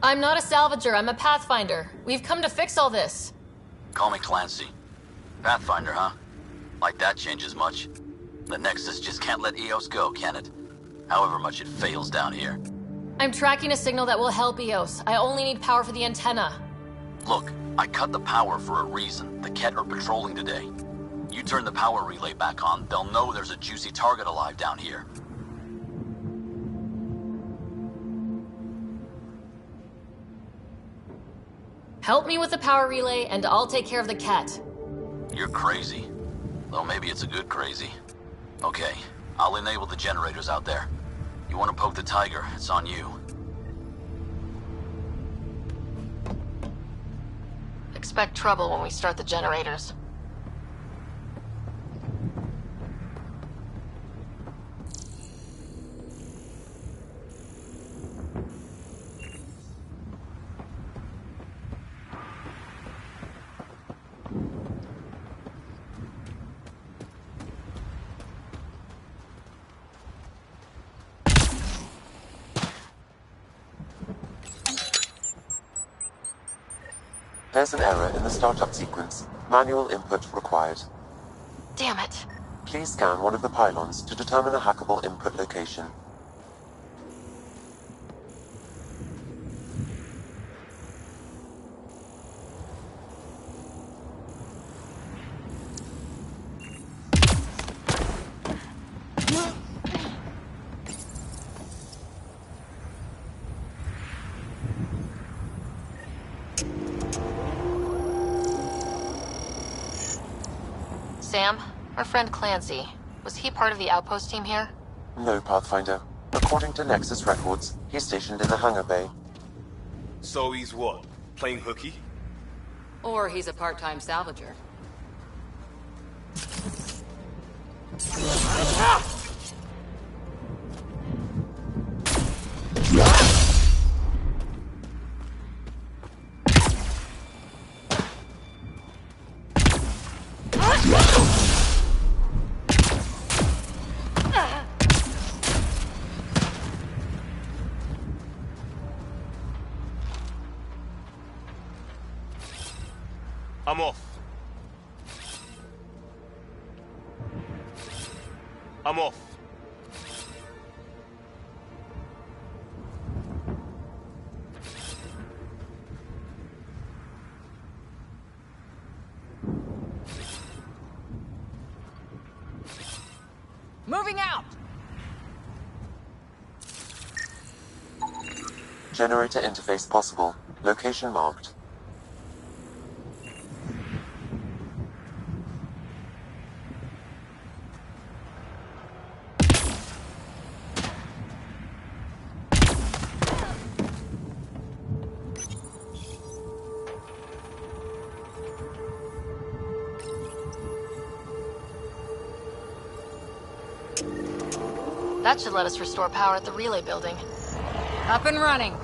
I'm not a salvager, I'm a pathfinder. We've come to fix all this. Call me Clancy. Pathfinder, huh? Like that changes much. The Nexus just can't let Eos go, can it? However much it fails down here. I'm tracking a signal that will help Eos. I only need power for the antenna. Look, I cut the power for a reason. The Ket are patrolling today. You turn the power relay back on, they'll know there's a juicy target alive down here. Help me with the power relay, and I'll take care of the Ket. You're crazy. Though maybe it's a good crazy. Okay, I'll enable the generators out there. You want to poke the tiger, it's on you. Expect trouble when we start the generators. There's an error in the startup sequence. Manual input required. Damn it. Please scan one of the pylons to determine a hackable input location. Sam, our friend Clancy, was he part of the outpost team here? No, Pathfinder. According to Nexus records, he's stationed in the hangar bay. So he's what? Playing hooky? Or he's a part-time salvager. I'm off. I'm off. Moving out! Generator interface possible. Location marked. That should let us restore power at the relay building. Up and running.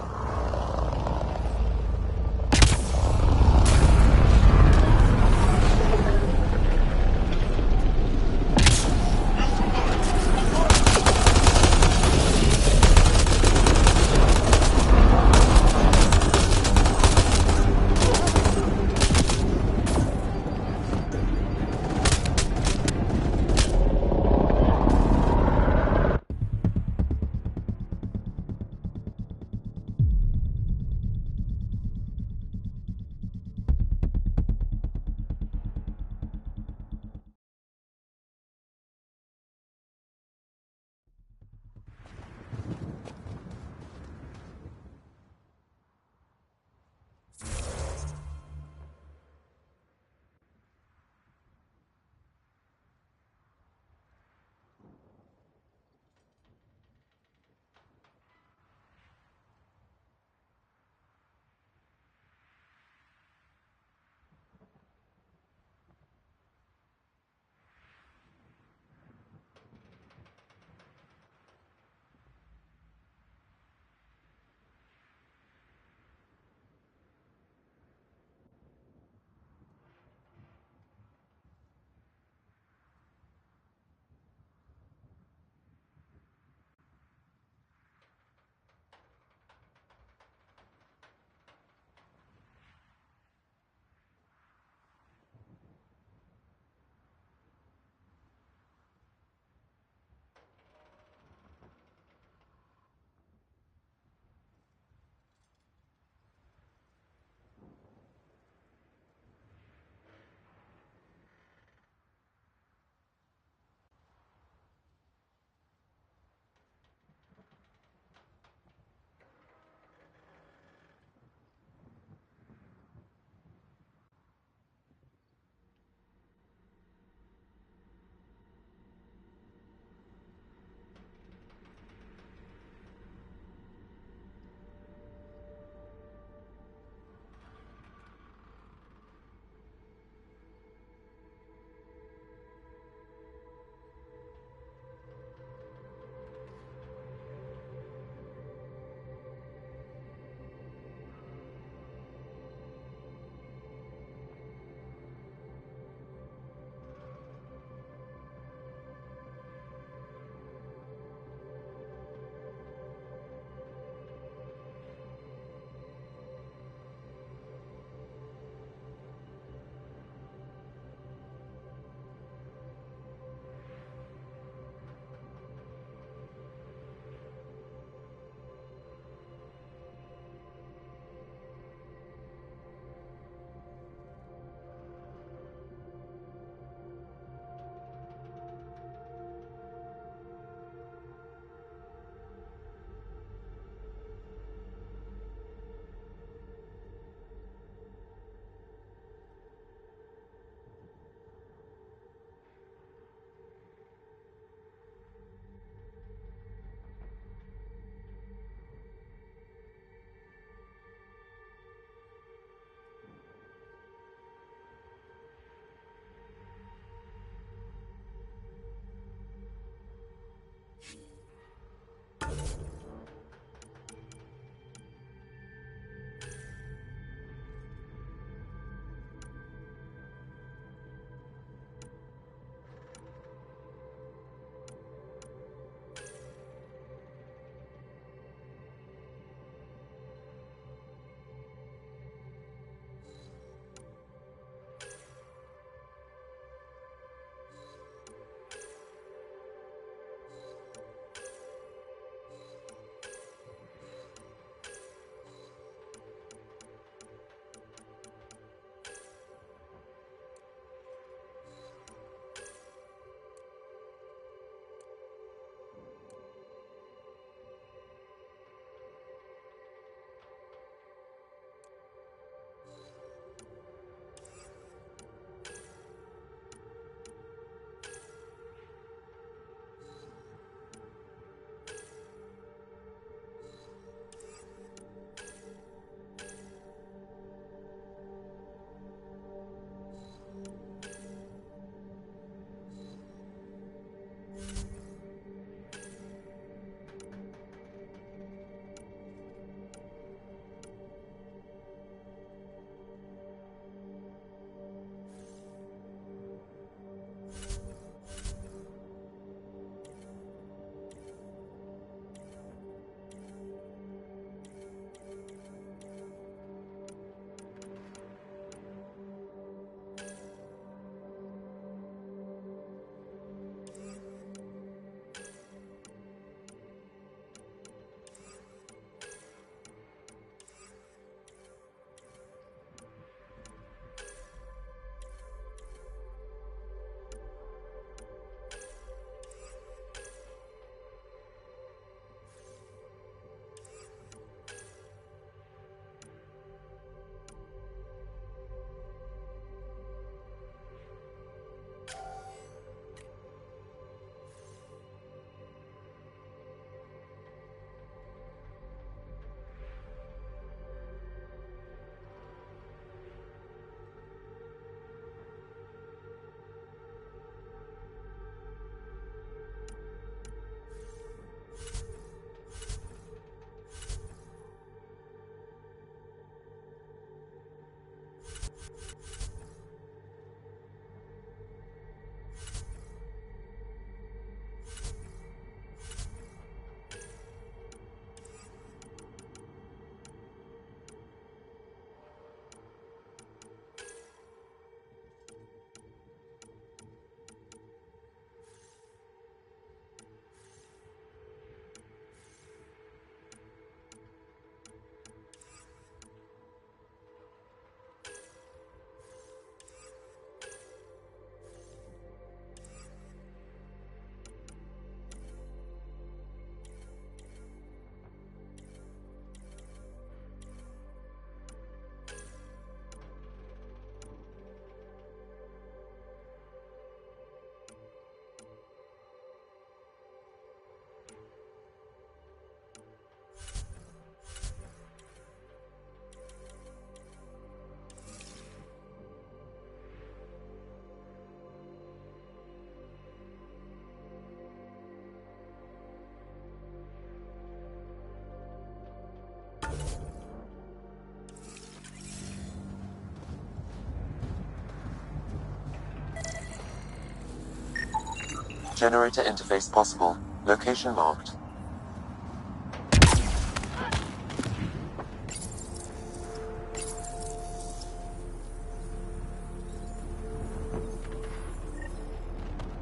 Generator interface possible. Location marked.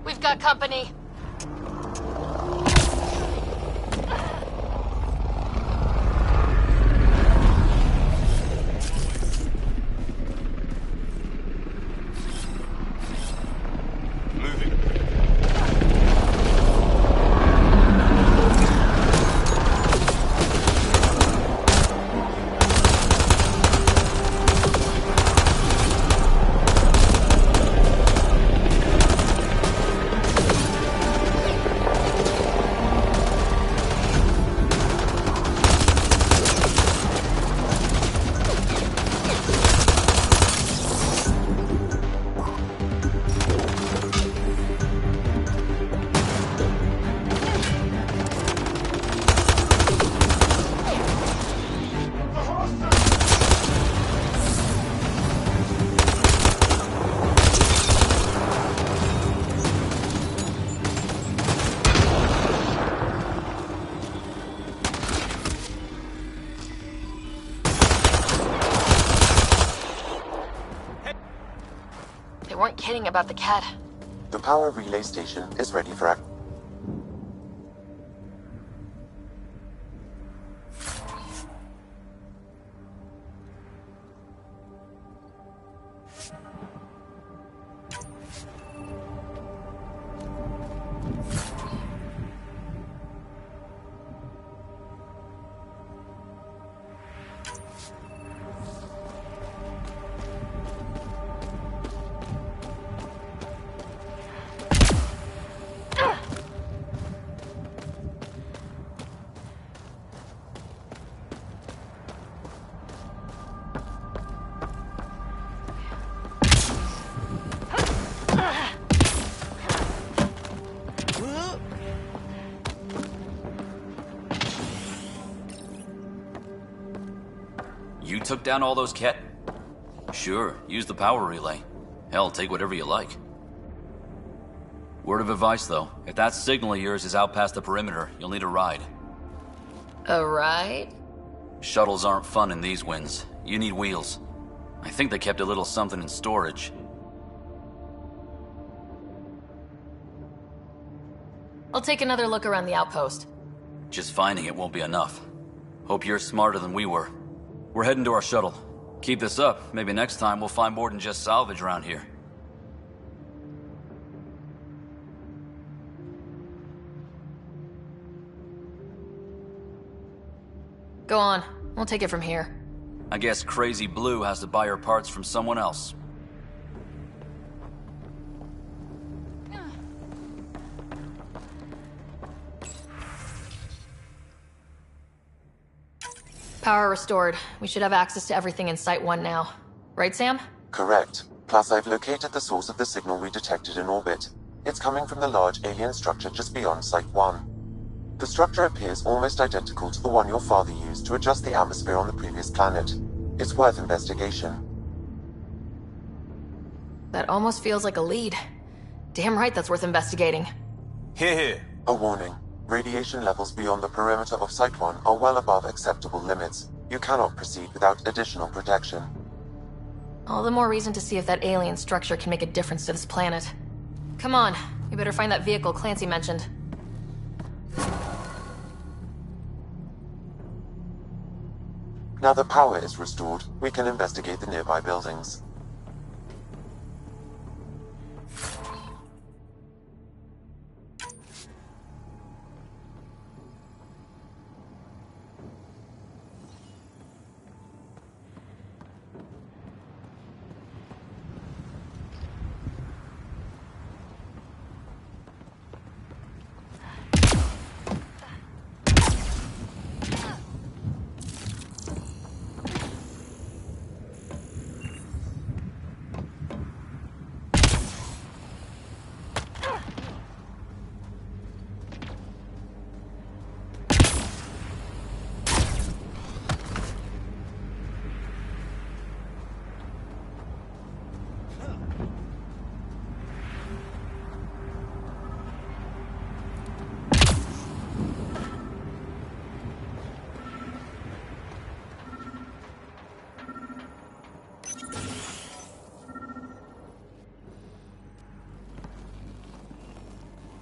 We've got company. They weren't kidding about the cat. The power relay station is ready for act. You took down all those cat... Sure, use the power relay. Hell, take whatever you like. Word of advice, though. If that signal of yours is out past the perimeter, you'll need a ride. A ride? Shuttles aren't fun in these winds. You need wheels. I think they kept a little something in storage. I'll take another look around the outpost. Just finding it won't be enough. Hope you're smarter than we were. We're heading to our shuttle. Keep this up. Maybe next time we'll find more than just salvage around here. Go on. We'll take it from here. I guess Crazy Blue has to buy her parts from someone else. Power restored. We should have access to everything in Site 1 now. Right, Sam? Correct. Plus, I've located the source of the signal we detected in orbit. It's coming from the large alien structure just beyond Site 1. The structure appears almost identical to the one your father used to adjust the atmosphere on the previous planet. It's worth investigation. That almost feels like a lead. Damn right that's worth investigating. Here. A warning. Radiation levels beyond the perimeter of Site 1 are well above acceptable limits. You cannot proceed without additional protection. All the more reason to see if that alien structure can make a difference to this planet. Come on, we better find that vehicle Clancy mentioned. Now that power is restored, we can investigate the nearby buildings.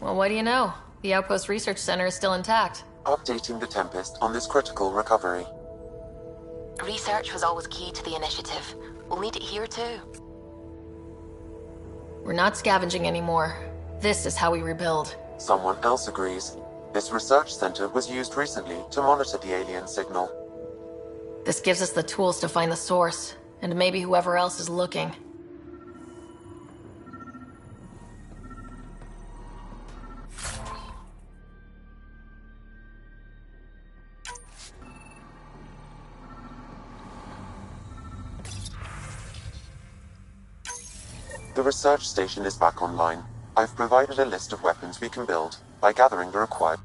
Well, what do you know? The Outpost Research Center is still intact. Updating the Tempest on this critical recovery. Research was always key to the initiative. We'll need it here too. We're not scavenging anymore. This is how we rebuild. Someone else agrees. This research center was used recently to monitor the alien signal. This gives us the tools to find the source, and maybe whoever else is looking. The research station is back online. I've provided a list of weapons we can build by gathering the required...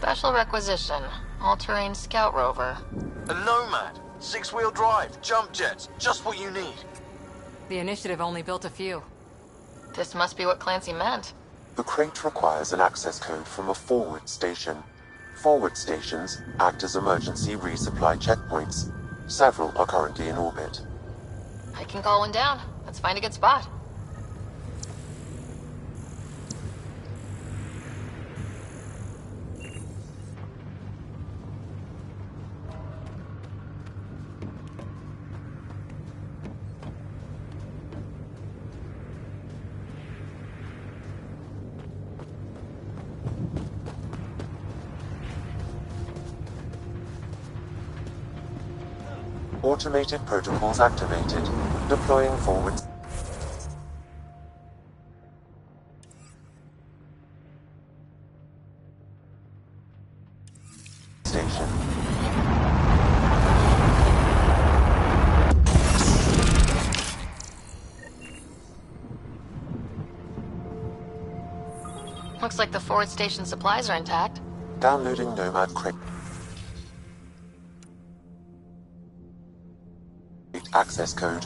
Special requisition. All-terrain scout rover. A Nomad. 6-wheel drive, jump jets, just what you need. The Initiative only built a few. This must be what Clancy meant. The crate requires an access code from a forward station. Forward stations act as emergency resupply checkpoints. Several are currently in orbit. I can call one down. Let's find a good spot. Automated protocols activated. Deploying forward station. Looks like the forward station supplies are intact. Downloading Nomad crate. Access code.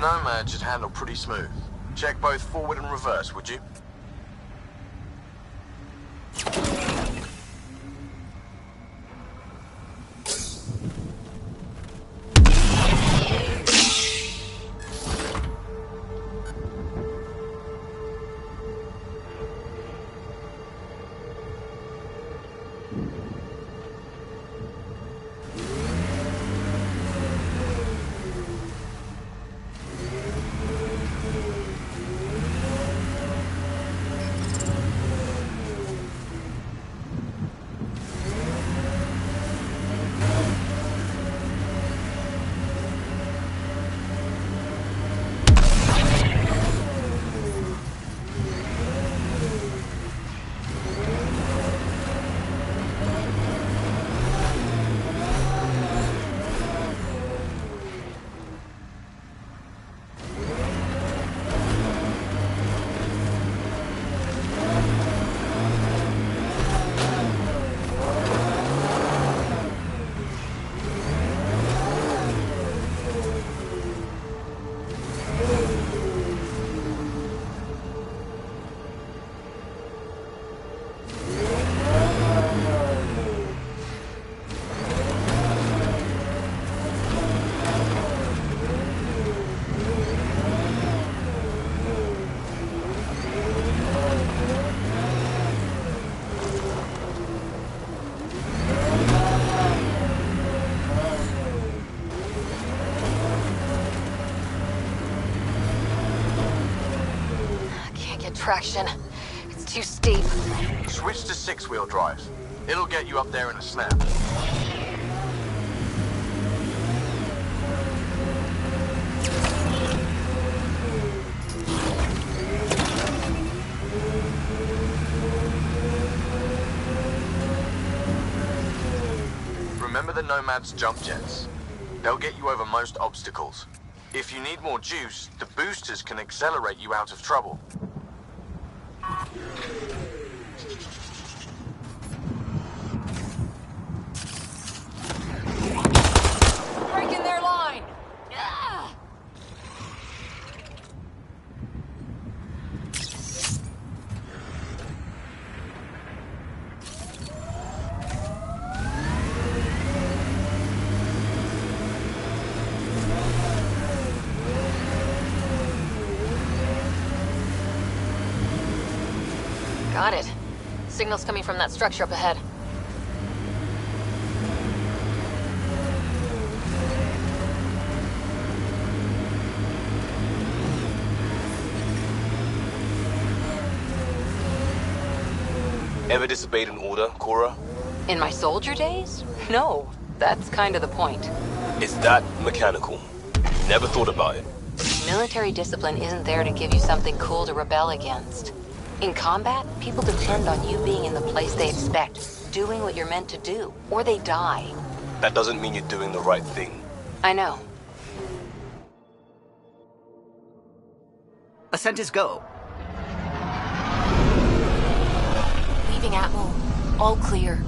Nomad should handle pretty smooth. Check both forward and reverse, would you? traction. It's too steep. Switch to six-wheel drive. It'll get you up there in a snap. Remember the Nomad's jump jets? They'll get you over most obstacles. If you need more juice, the boosters can accelerate you out of trouble. Breaking their line! Ah! Got it. Signal's coming from that structure up ahead. Ever disobeyed an order, Cora? In my soldier days? No. That's kind of the point. It's that mechanical. Never thought about it. Military discipline isn't there to give you something cool to rebel against. In combat, people depend on you being in the place they expect, doing what you're meant to do, or they die. That doesn't mean you're doing the right thing. I know. Ascent is go. Leaving Atmo. All clear.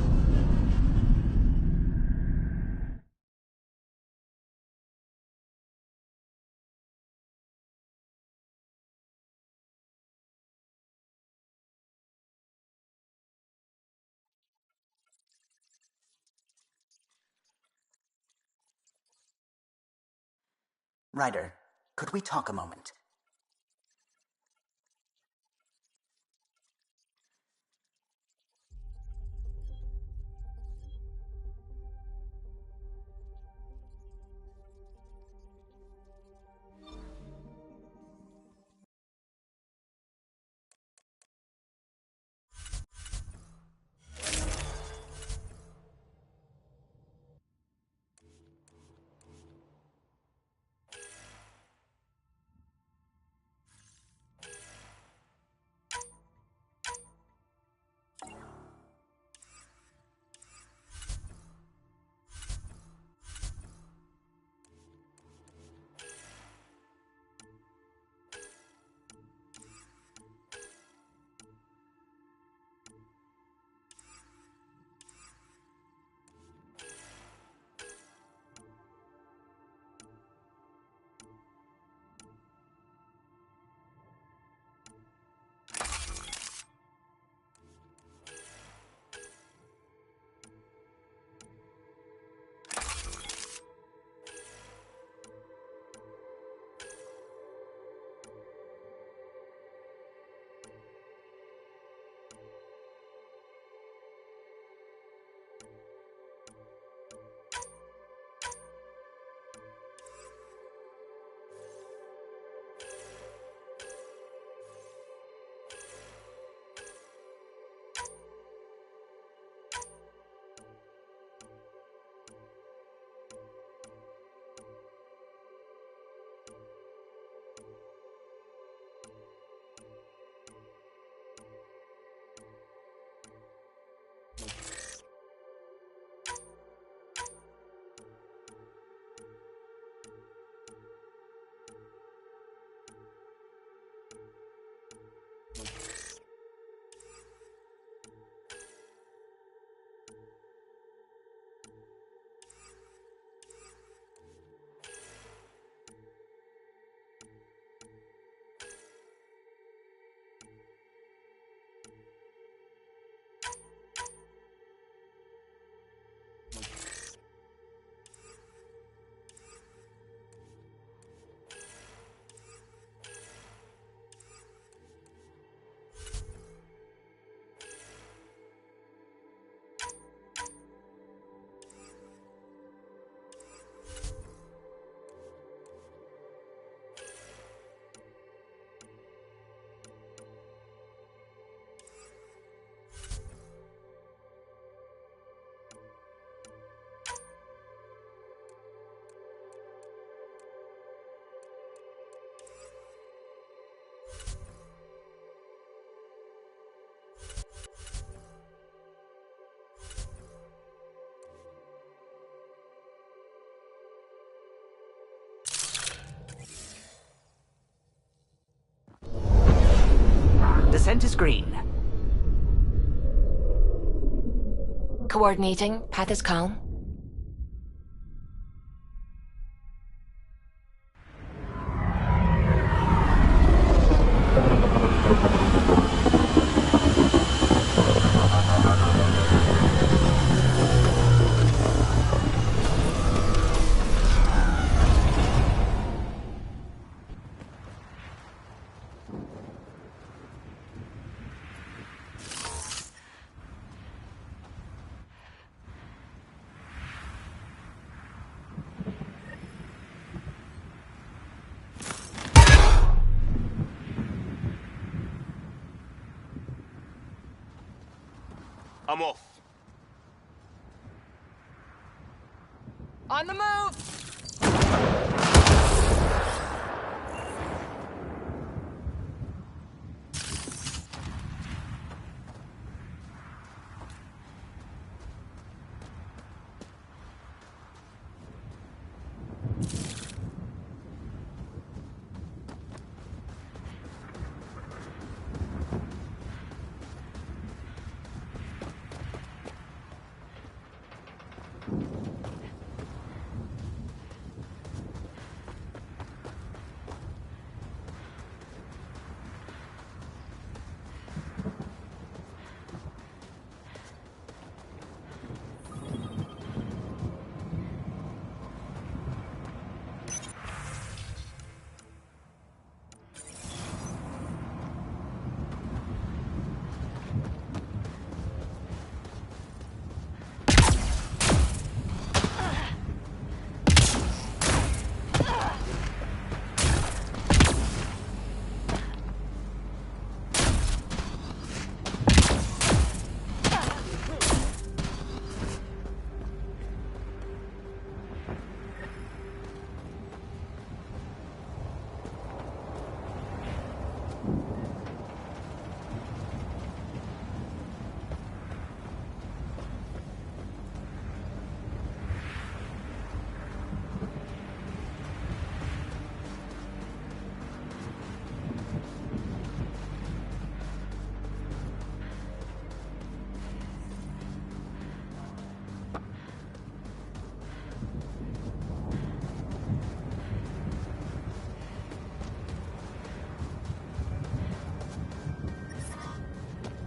Ryder, could we talk a moment? Descent is green. Coordinating. Path is calm. I'm off. On the move!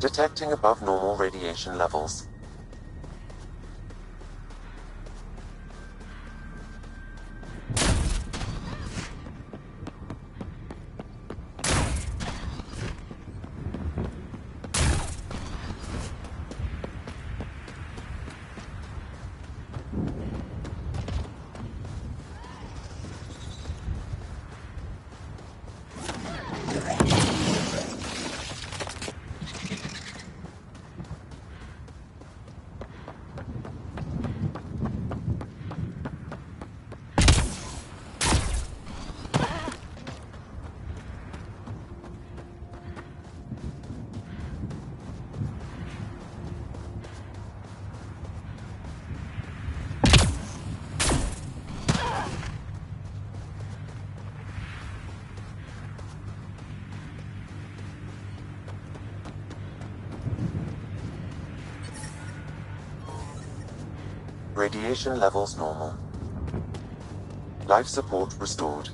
Detecting above normal radiation levels. Radiation levels normal. Life support restored.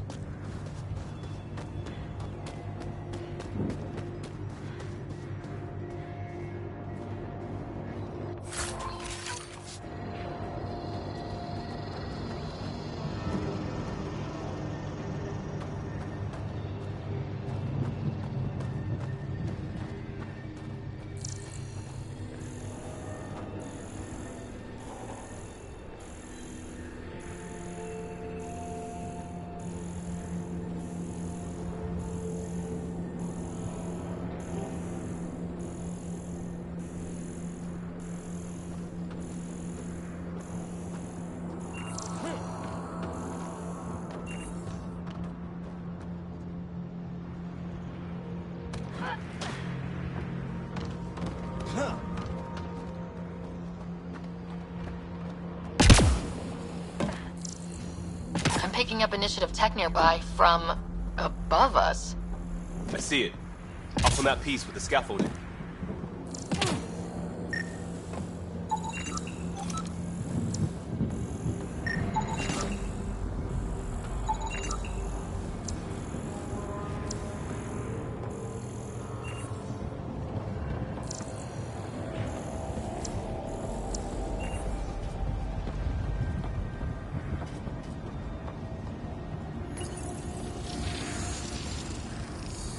I'm picking up initiative tech nearby from above us. I see it. Up on that piece with the scaffolding.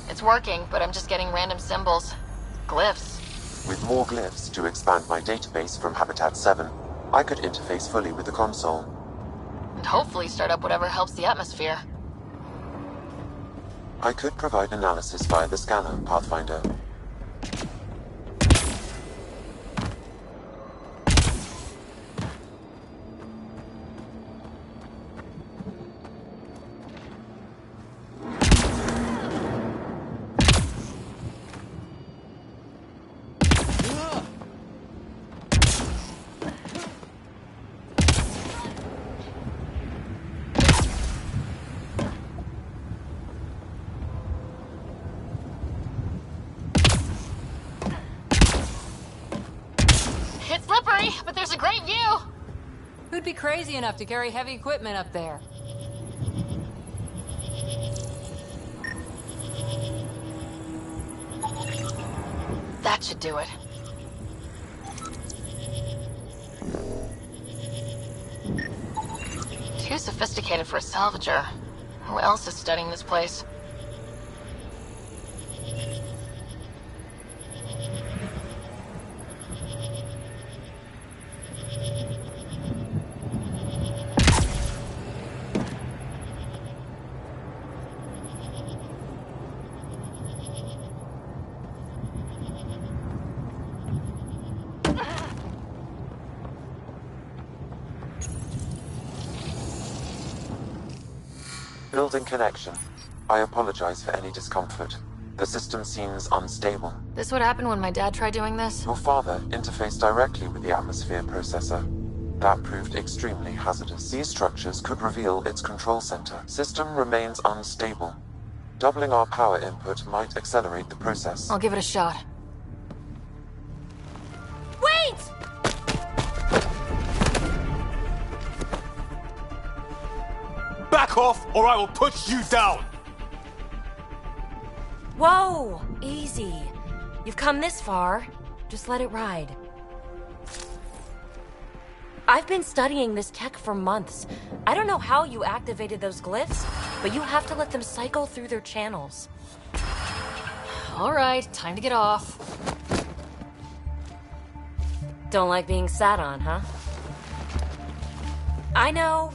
It's working, but I'm just getting random symbols. Glyphs. With more glyphs to expand my database from Habitat 7, I could interface fully with the console. And hopefully start up whatever helps the atmosphere. I could provide analysis via the scanner, Pathfinder. It's slippery, but there's a great view! Who'd be crazy enough to carry heavy equipment up there? That should do it. Too sophisticated for a salvager. Who else is studying this place? Building connection. I apologize for any discomfort. The system seems unstable. This would happen when my dad tried doing this? Your father interfaced directly with the atmosphere processor. That proved extremely hazardous. These structures could reveal its control center. System remains unstable. Doubling our power input might accelerate the process. I'll give it a shot. Wait! Back off, or I will put you down! Whoa! Easy. You've come this far. Just let it ride. I've been studying this tech for months. I don't know how you activated those glyphs, but you have to let them cycle through their channels. All right, time to get off. Don't like being sat on, huh? I know.